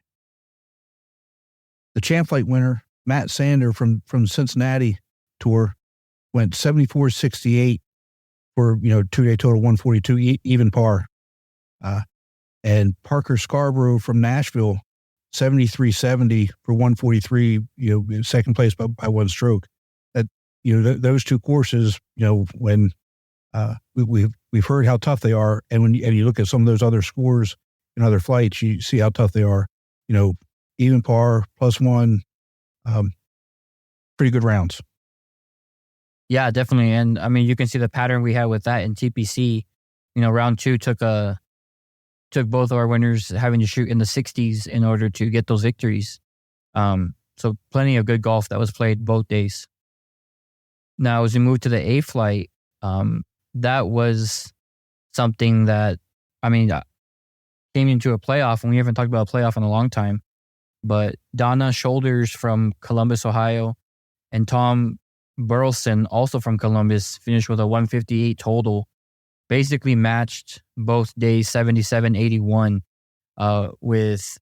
S2: Champ Flight winner, Matt Sander from Cincinnati tour, went 74-68 for 2-day total 142 even par. And Parker Scarborough from Nashville, 73-70 for 143, second place by 1 stroke. That those 2 courses, when we've heard how tough they are, and when you look at some of those other scores in other flights, you see how tough they are. Even par, +1, pretty good rounds.
S1: Yeah, definitely. And I mean, you can see the pattern we had with that in TPC. Round 2 took both of our winners having to shoot in the 60s in order to get those victories. So plenty of good golf that was played both days. Now, as we move to the A flight, that was something that, came into a playoff, and we haven't talked about a playoff in a long time. But Donna Shoulders from Columbus, Ohio, and Tom Burleson, also from Columbus, finished with a 158 total. Basically matched both days, 77-81, with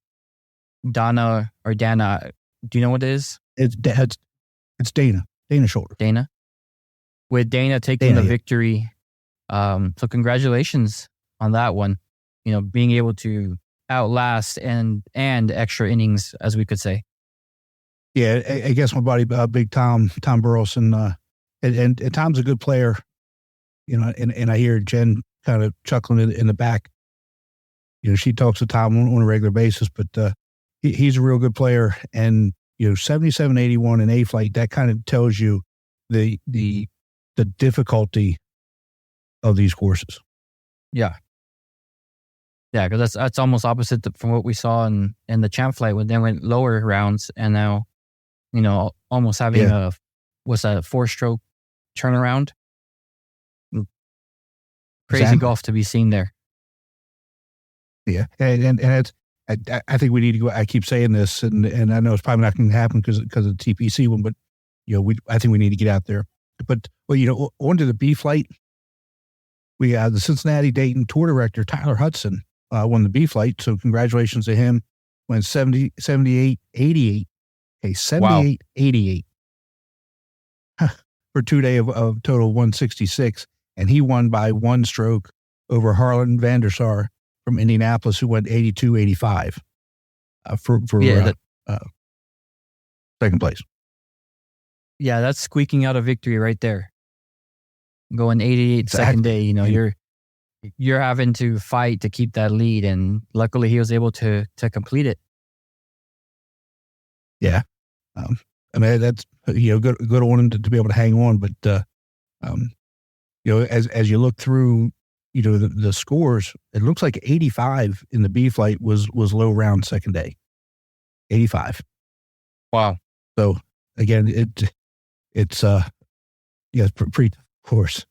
S1: Dana. Do you know what it is?
S2: It's Dana Shoulders.
S1: Dana. With Dana taking the victory. So congratulations on that one. Being able to outlast and extra innings, as we could say.
S2: Yeah, I guess my buddy, Big Tom Burleson, and Tom's a good player. And I hear Jen kind of chuckling in the back. She talks to Tom on a regular basis, but he's a real good player. And 77-81 in A flight, that kind of tells you the difficulty of these courses.
S1: Yeah. Yeah, because that's almost opposite from what we saw in the Champ Flight when they went lower rounds, and now, almost having a 4-stroke turnaround. Crazy golf to be seen there.
S2: Yeah, and it's, I think we need to go. I keep saying this, and I know it's probably not going to happen because of the TPC one, but I think we need to get out there. But on to the B flight. We have the Cincinnati Dayton Tour Director Tyler Hudson won the B flight, so congratulations to him. Went 78-88. Okay, 78-88 for 2 day of total 166. And he won by 1 stroke over Harlan van der Sar from Indianapolis, who went 82-85 for second place.
S1: Yeah, that's squeaking out a victory right there. going 88 second day. You know, you're having to fight to keep that lead, and luckily he was able to complete it.
S2: Yeah, I mean that's good on him to be able to hang on, but as you look through, the scores, it looks like 85 in the B flight was low round second day. 85.
S1: Wow.
S2: So again, it's pretty tough, of course.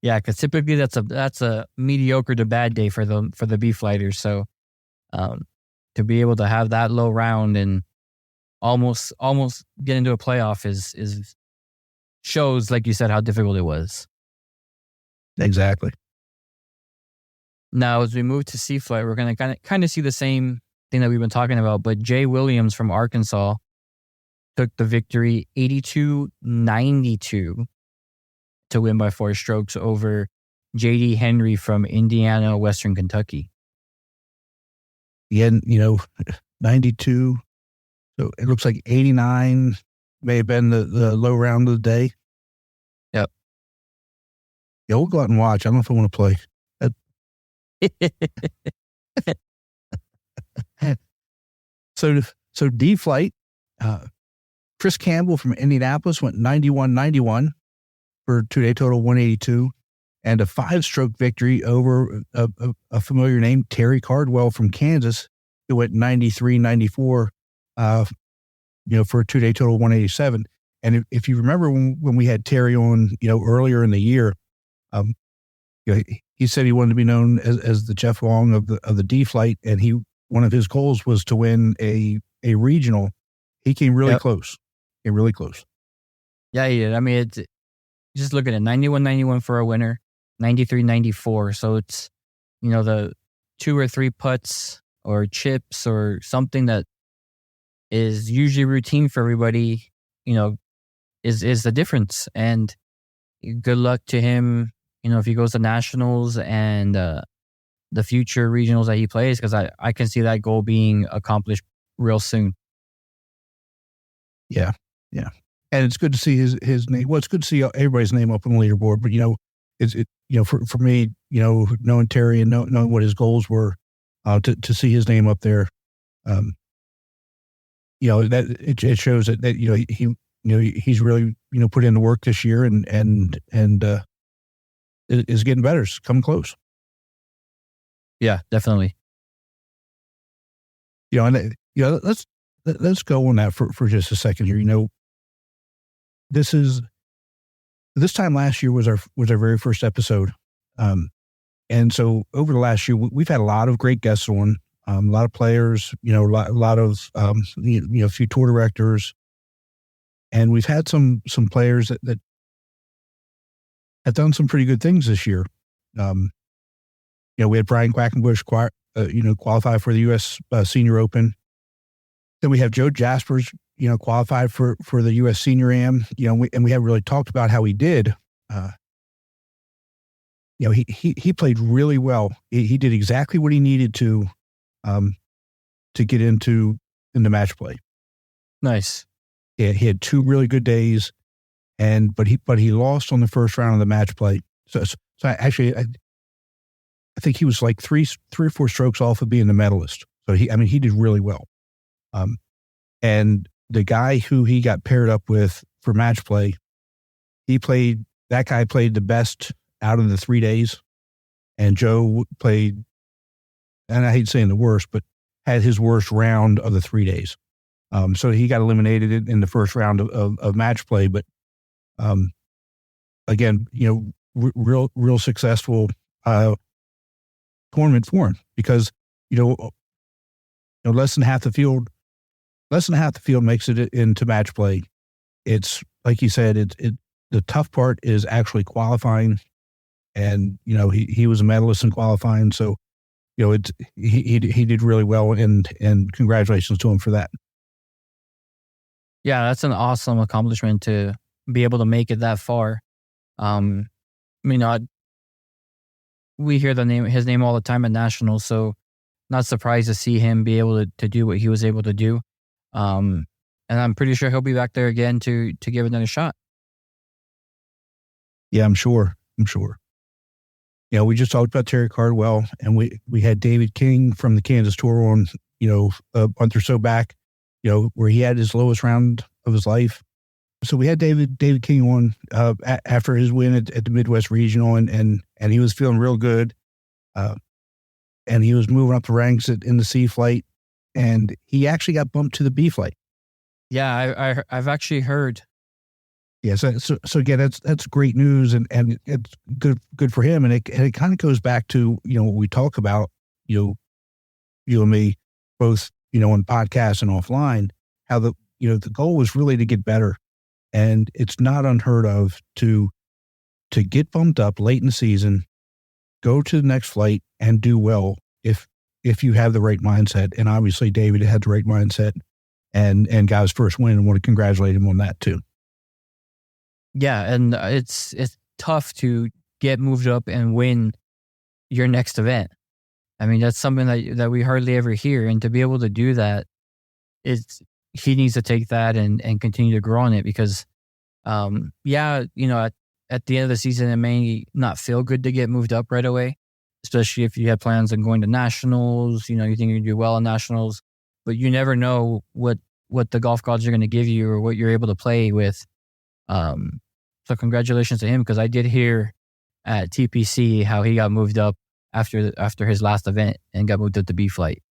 S1: Yeah, because typically that's a mediocre to bad day for the B fighters. So to be able to have that low round and almost get into a playoff is shows, like you said, how difficult it was.
S2: Exactly.
S1: Now, as we move to C flight, we're going to kind of see the same thing that we've been talking about, but Jay Williams from Arkansas took the victory 82-92 to win by 4 strokes over J.D. Henry from Indiana, Western Kentucky.
S2: Yeah, 92. So it looks like 89 may have been the low round of the day.
S1: Yep.
S2: Yeah, we'll go out and watch. I don't know if I want to play. So D flight, Chris Campbell from Indianapolis went 91-91 for a 2-day total 182, and a 5-stroke victory over a familiar name, Terry Cardwell from Kansas, who went 93-94, for a 2-day total 187. And if you remember when we had Terry on, earlier in the year, he said he wanted to be known as the Jeff Long of the D flight, and one of his goals was to win a regional. He came really close.
S1: Yeah, he did. I mean, it's just looking at 91-91 for a winner, 93-94. So it's, the 2 or 3 putts or chips or something that is usually routine for everybody, is the difference. And good luck to him, if he goes to nationals and the future regionals that he plays, because I can see that goal being accomplished real soon.
S2: Yeah. And it's good to see his name. Well, it's good to see everybody's name up on the leaderboard, but for me, knowing Terry and knowing what his goals were, to see his name up there, that it shows that he's really put in the work this year and is getting better. It's coming close.
S1: Yeah, definitely.
S2: Let's go on that for just a second here. This time last year was our very first episode. And so over the last year, we've had a lot of great guests on, a lot of players, a lot of, a few tour directors, and we've had some players that have done some pretty good things this year. We had Brian Quackenbush, qualify for the U.S. Senior Open. Then we have Joe Jaspers, qualified for the U.S. Senior Am, and we haven't really talked about how he did. He played really well. He did exactly what he needed to get into match play.
S1: Nice.
S2: Yeah, he had 2 really good days, but he lost on the first round of the match play. So I think he was like 3 or 4 strokes off of being the medalist. So he did really well. And the guy who he got paired up with for match play, that guy played the best out of the 3 days, and Joe played, and I hate saying the worst, but had his worst round of the 3 days. So he got eliminated in the first round of match play, but again, real successful tournament for him, because less than half the field makes it into match play. It's like you said, the tough part is actually qualifying, and he was a medalist in qualifying, so he did really well, and congratulations to him for that.
S1: Yeah, that's an awesome accomplishment to be able to make it that far. We hear his name all the time at nationals, so not surprised to see him be able to do what he was able to do. And I'm pretty sure he'll be back there again to give it another shot.
S2: Yeah, I'm sure. We just talked about Terry Cardwell, and we had David King from the Kansas Tour on, a month or so back, where he had his lowest round of his life. So we had David King on after his win at the Midwest Regional, and he was feeling real good. And he was moving up the ranks in the C flight, and he actually got bumped to the B flight.
S1: Yeah, I've actually heard.
S2: Yeah, so again, that's great news, and it's good for him, and it kind of goes back to what we talk about, you and me, both on podcasts and offline, how the goal was really to get better, and it's not unheard of to get bumped up late in the season, go to the next flight and do well if you have the right mindset, and obviously David had the right mindset, and got his first win, and want to congratulate him on that too.
S1: Yeah, and it's tough to get moved up and win your next event. I mean, that's something that we hardly ever hear, and to be able to do that, he needs to take that and continue to grow on it because, at the end of the season, it may not feel good to get moved up right away, especially if you had plans on going to nationals. You think you do well in nationals, but you never know what the golf gods are going to give you or what you're able to play with. So congratulations to him, because I did hear at TPC how he got moved up after his last event and got moved up to B flight.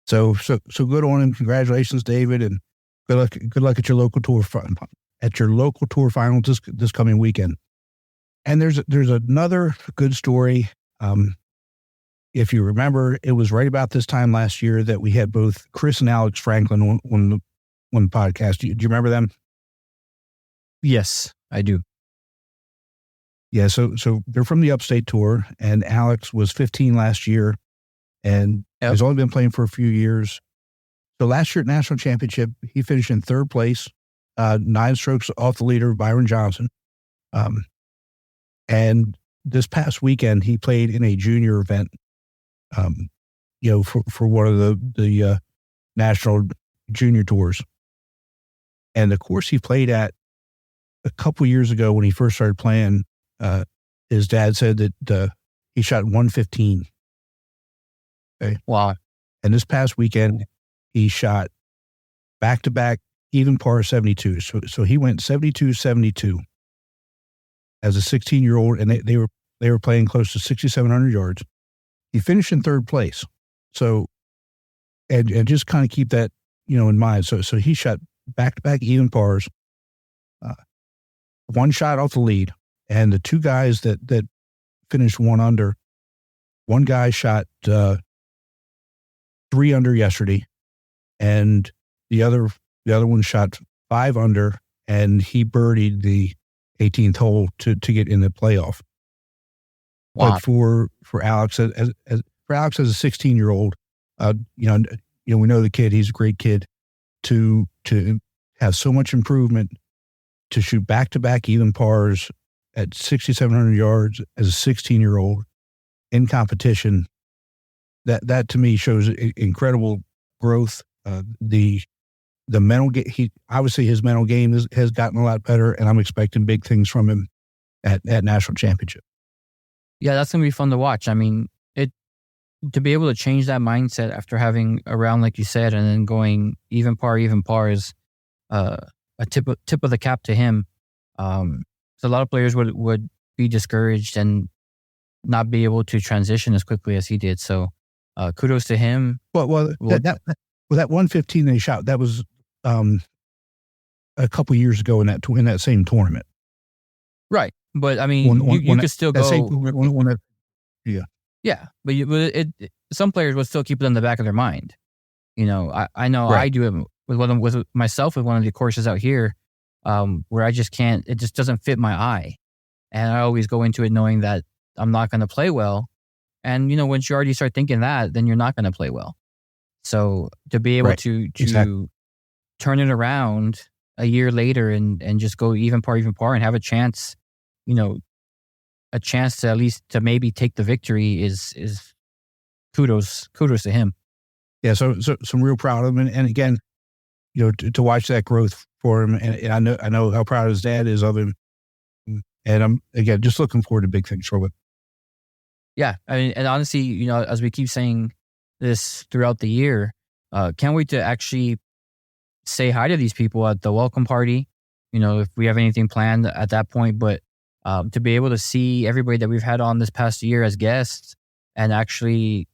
S2: So good on him. Congratulations, David, and good luck at your local tour finals this coming weekend. And there's another good story. If you remember, it was right about this time last year that we had both Chris and Alex Franklin on the podcast. Do you remember them?
S1: Yes, I do.
S2: Yeah, so they're from the Upstate Tour, and Alex was 15 last year, and has only been playing for a few years. So last year at National Championship, he finished in third place, 9 strokes off the leader, Byron Johnson. And this past weekend, he played in a junior event, for one of the national junior tours. And the course he played at a couple years ago when he first started playing, his dad said that he shot 115. Okay.
S1: Wow.
S2: And this past weekend, he shot back-to-back even par 72. So he went 72-72 as a 16-year-old, and they were playing close to 6,700 yards. He finished in third place. So, and just kind of keep that, in mind. So he shot back-to-back even pars, one shot off the lead. And the two guys that finished 1 under, one guy shot 3 under yesterday, and the other one shot 5 under, and he birdied the 18th hole to get in the playoff. Wow. But for Alex, as a 16-year-old, we know the kid. He's a great kid. To have so much improvement, to shoot back-to-back even pars at 6,700 yards as a 16-year-old in competition, that to me shows incredible growth. The mental obviously his mental game has gotten a lot better, and I'm expecting big things from him at National Championship.
S1: Yeah, that's going to be fun to watch. I mean, to be able to change that mindset after having a round, like you said, and then going even par is a tip of the cap to him. So a lot of players would be discouraged and not be able to transition as quickly as he did. So kudos to him.
S2: Well, that 115 they shot, that was a couple years ago in that same tournament.
S1: Right. But I mean, you could still go. Yeah. But some players would still keep it in the back of their mind. I know right. I do it with myself with one of the courses out here, where I just can't, it just doesn't fit my eye. And I always go into it knowing that I'm not going to play well. And, once you already start thinking that, then you're not going to play well. So to be able to exactly. turn it around a year later and just go even par and have a chance, a chance to at least to maybe take the victory is kudos to him.
S2: Yeah. So I'm real proud of him. And again, to watch that growth for him. And I know how proud his dad is of him. And I'm, again, just looking forward to big things for it.
S1: Yeah. I mean, and honestly, as we keep saying this throughout the year, can't wait to actually say hi to these people at the welcome party, if we have anything planned at that point. But to be able to see everybody that we've had on this past year as guests and actually,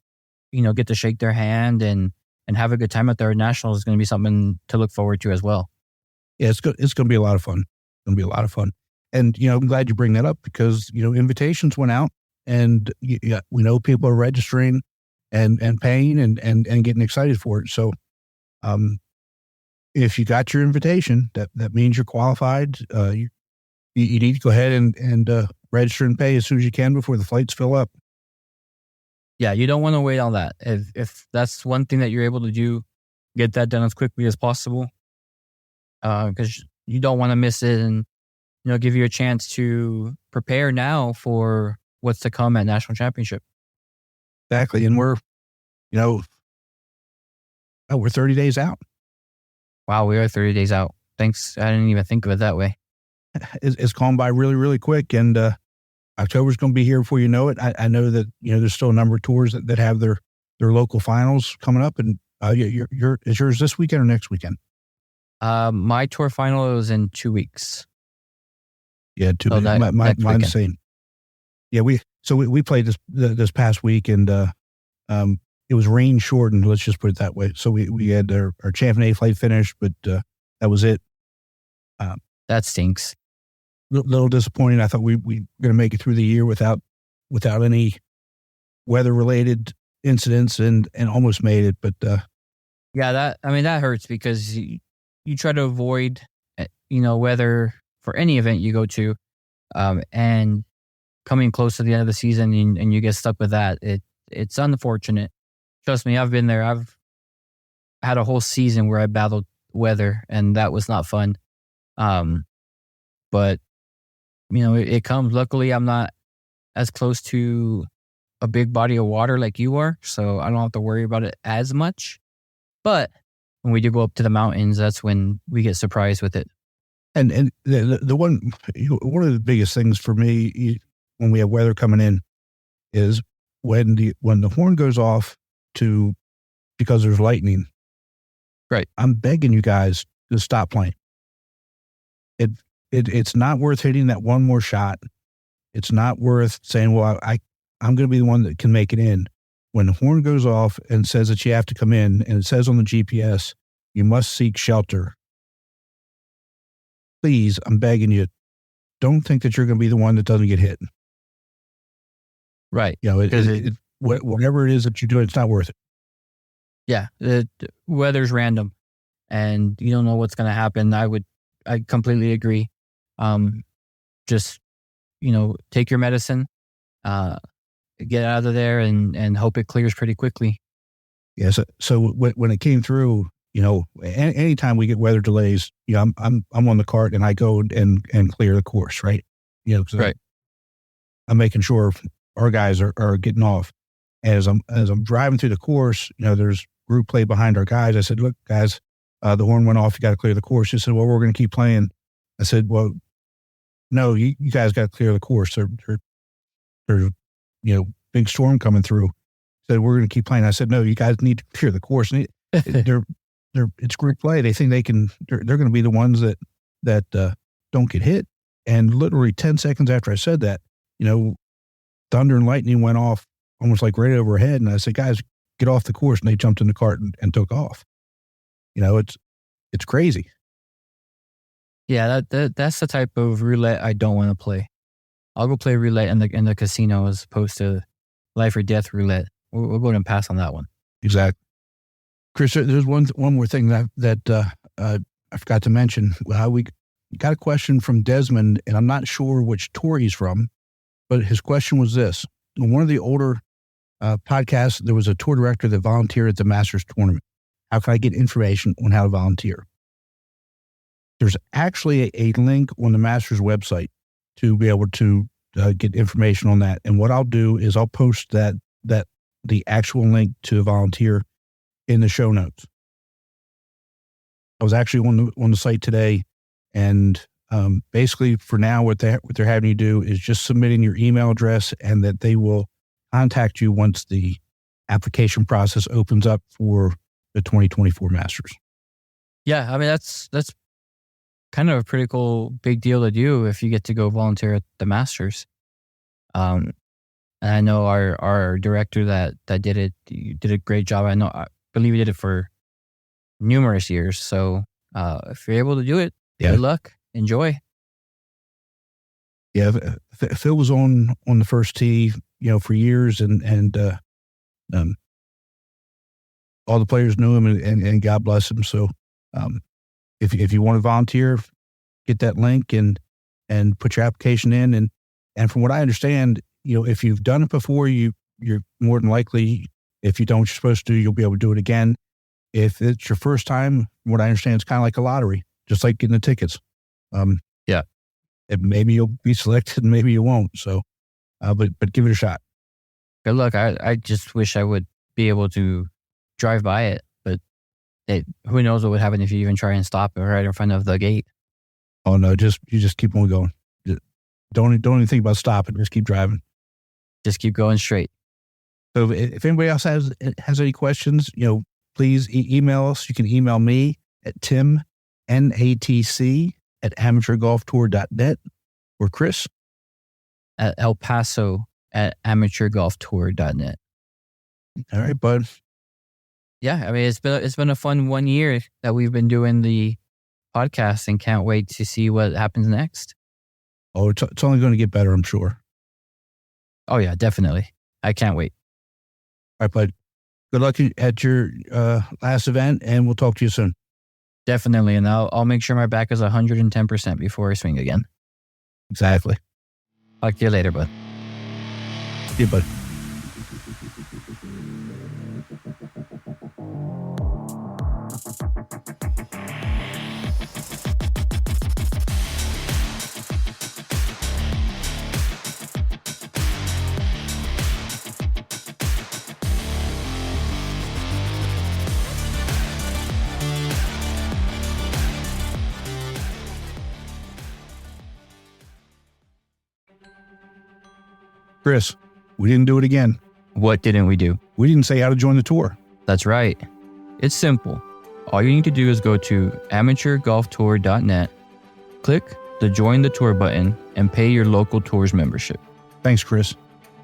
S1: get to shake their hand and have a good time at their nationals is going to be something to look forward to as well.
S2: Yeah, it's going to be a lot of fun. It's going to be a lot of fun. And, I'm glad you bring that up because, invitations went out and we know people are registering and paying and getting excited for it. So, if you got your invitation, that means you're qualified. You need to go ahead and register and pay as soon as you can before the flights fill up.
S1: Yeah, you don't want to wait on that. If that's one thing that you're able to do, get that done as quickly as possible. Because you don't want to miss it and, give you a chance to prepare now for what's to come at National Championship.
S2: Exactly. And we're 30 days out.
S1: Wow, we are 30 days out. Thanks. I didn't even think of it that way.
S2: It's gone by really, really quick. And October's going to be here before you know it. I know that, there's still a number of tours that have their local finals coming up. And is yours this weekend or next weekend?
S1: My tour final is in 2 weeks.
S2: Yeah, 2 weeks. Mine's the same. Yeah, we played this past week and it was rain shortened. Let's just put it that way. So we had our Champion A flight finished, but that was it.
S1: That stinks.
S2: Little disappointing. I thought we were going to make it through the year without any weather related incidents and almost made it. But
S1: yeah, that hurts because you try to avoid weather for any event you go to, and coming close to the end of the season and you get stuck with that. It's unfortunate. Trust me, I've been there. I've had a whole season where I battled weather and that was not fun. But it comes. Luckily, I'm not as close to a big body of water like you are, so I don't have to worry about it as much. But when we do go up to the mountains, that's when we get surprised with it.
S2: And the one of the biggest things for me when we have weather coming in is when the horn goes off because there's lightning.
S1: Right. I'm
S2: begging you guys to stop playing. It's not worth hitting that one more shot. It's not worth saying, well, I'm going to be the one that can make it in. When the horn goes off and says that you have to come in, and it says on the GPS, you must seek shelter. Please, I'm begging you, don't think that you're going to be the one that doesn't get hit.
S1: Right.
S2: Whatever it is that you're doing, it's not worth it.
S1: Yeah. The weather's random and you don't know what's going to happen. I completely agree. Just, take your medicine, get out of there and hope it clears pretty quickly.
S2: Yeah. So when it came through, anytime we get weather delays, I'm on the cart and I go and clear the course, right?
S1: Right.
S2: I'm making sure our guys are getting off. As I'm driving through the course, there's group play behind our guys. I said, look, guys, the horn went off. You got to clear the course. He said, well, we're going to keep playing. I said, well, no, you guys got to clear the course. There's big storm coming through. He said, we're going to keep playing. I said, no, you guys need to clear the course. And it's group play. They think they're going to be the ones that don't get hit. And literally 10 seconds after I said that, thunder and lightning went off almost like right overhead. And I said, guys, get off the course. And they jumped in the cart and took off. It's crazy.
S1: Yeah, that's the type of roulette I don't want to play. I'll go play roulette in the casino as opposed to life or death roulette. We'll go ahead and pass on that one.
S2: Exactly. Chris, there's one more thing that I forgot to mention. We got a question from Desmond, and I'm not sure which tour he's from, but his question was this. In one of the older podcasts, there was a tour director that volunteered at the Masters tournament. How can I get information on how to volunteer? There's actually a link on the Masters website to be able to get information on that. And what I'll do is I'll post that the actual link to volunteer in the show notes. I was actually on the site today, and Basically, for now, what they're having you do is just submit in your email address, and that they will contact you once the application process opens up for the 2024 Masters.
S1: Yeah, I mean, that's kind of a pretty cool big deal to do if you get to go volunteer at the Masters. And I know our director that did it did a great job. I believe he did it for numerous years. So if you're able to do it, good luck. Enjoy.
S2: Yeah, Phil was on the first tee, for years, and all the players knew him, and God bless him. So if you want to volunteer, get that link and put your application in. And from what I understand, if you've done it before, you're more than likely, if you don't what you're supposed to do, you'll be able to do it again. If it's your first time, from what I understand, it's kind of like a lottery, just like getting the tickets. Maybe you'll be selected, and maybe you won't. So, but give it a shot.
S1: Good luck. I just wish I would be able to drive by it, but who knows what would happen if you even try and stop it right in front of the gate.
S2: Oh no, you just keep on going. Don't even think about stopping. Just keep driving.
S1: Just keep going straight.
S2: So if anybody else has any questions, please email us. You can email me at timnatc@amateurgolftour.net, or Chris
S1: at El Paso @amateurgolftour.net.
S2: All right, bud.
S1: Yeah, I mean, it's been a fun 1 year that we've been doing the podcast, and can't wait to see what happens next.
S2: Oh, it's only going to get better, I'm sure.
S1: Oh yeah, definitely. I can't wait.
S2: All right, bud. Good luck at your last event, and we'll talk to you soon.
S1: Definitely, and I'll make sure my back is 110% before I swing again.
S2: Exactly.
S1: Talk to you later, bud.
S2: See you, bud. Chris, we didn't do it again.
S1: What didn't we do?
S2: We didn't say how to join the tour.
S1: That's right. It's simple. All you need to do is go to amateurgolftour.net, click the Join the Tour button, and pay your local tour's membership.
S2: Thanks, Chris.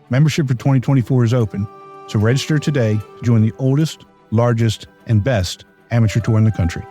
S2: Membership for 2024 is open, so register today to join the oldest, largest, and best amateur tour in the country.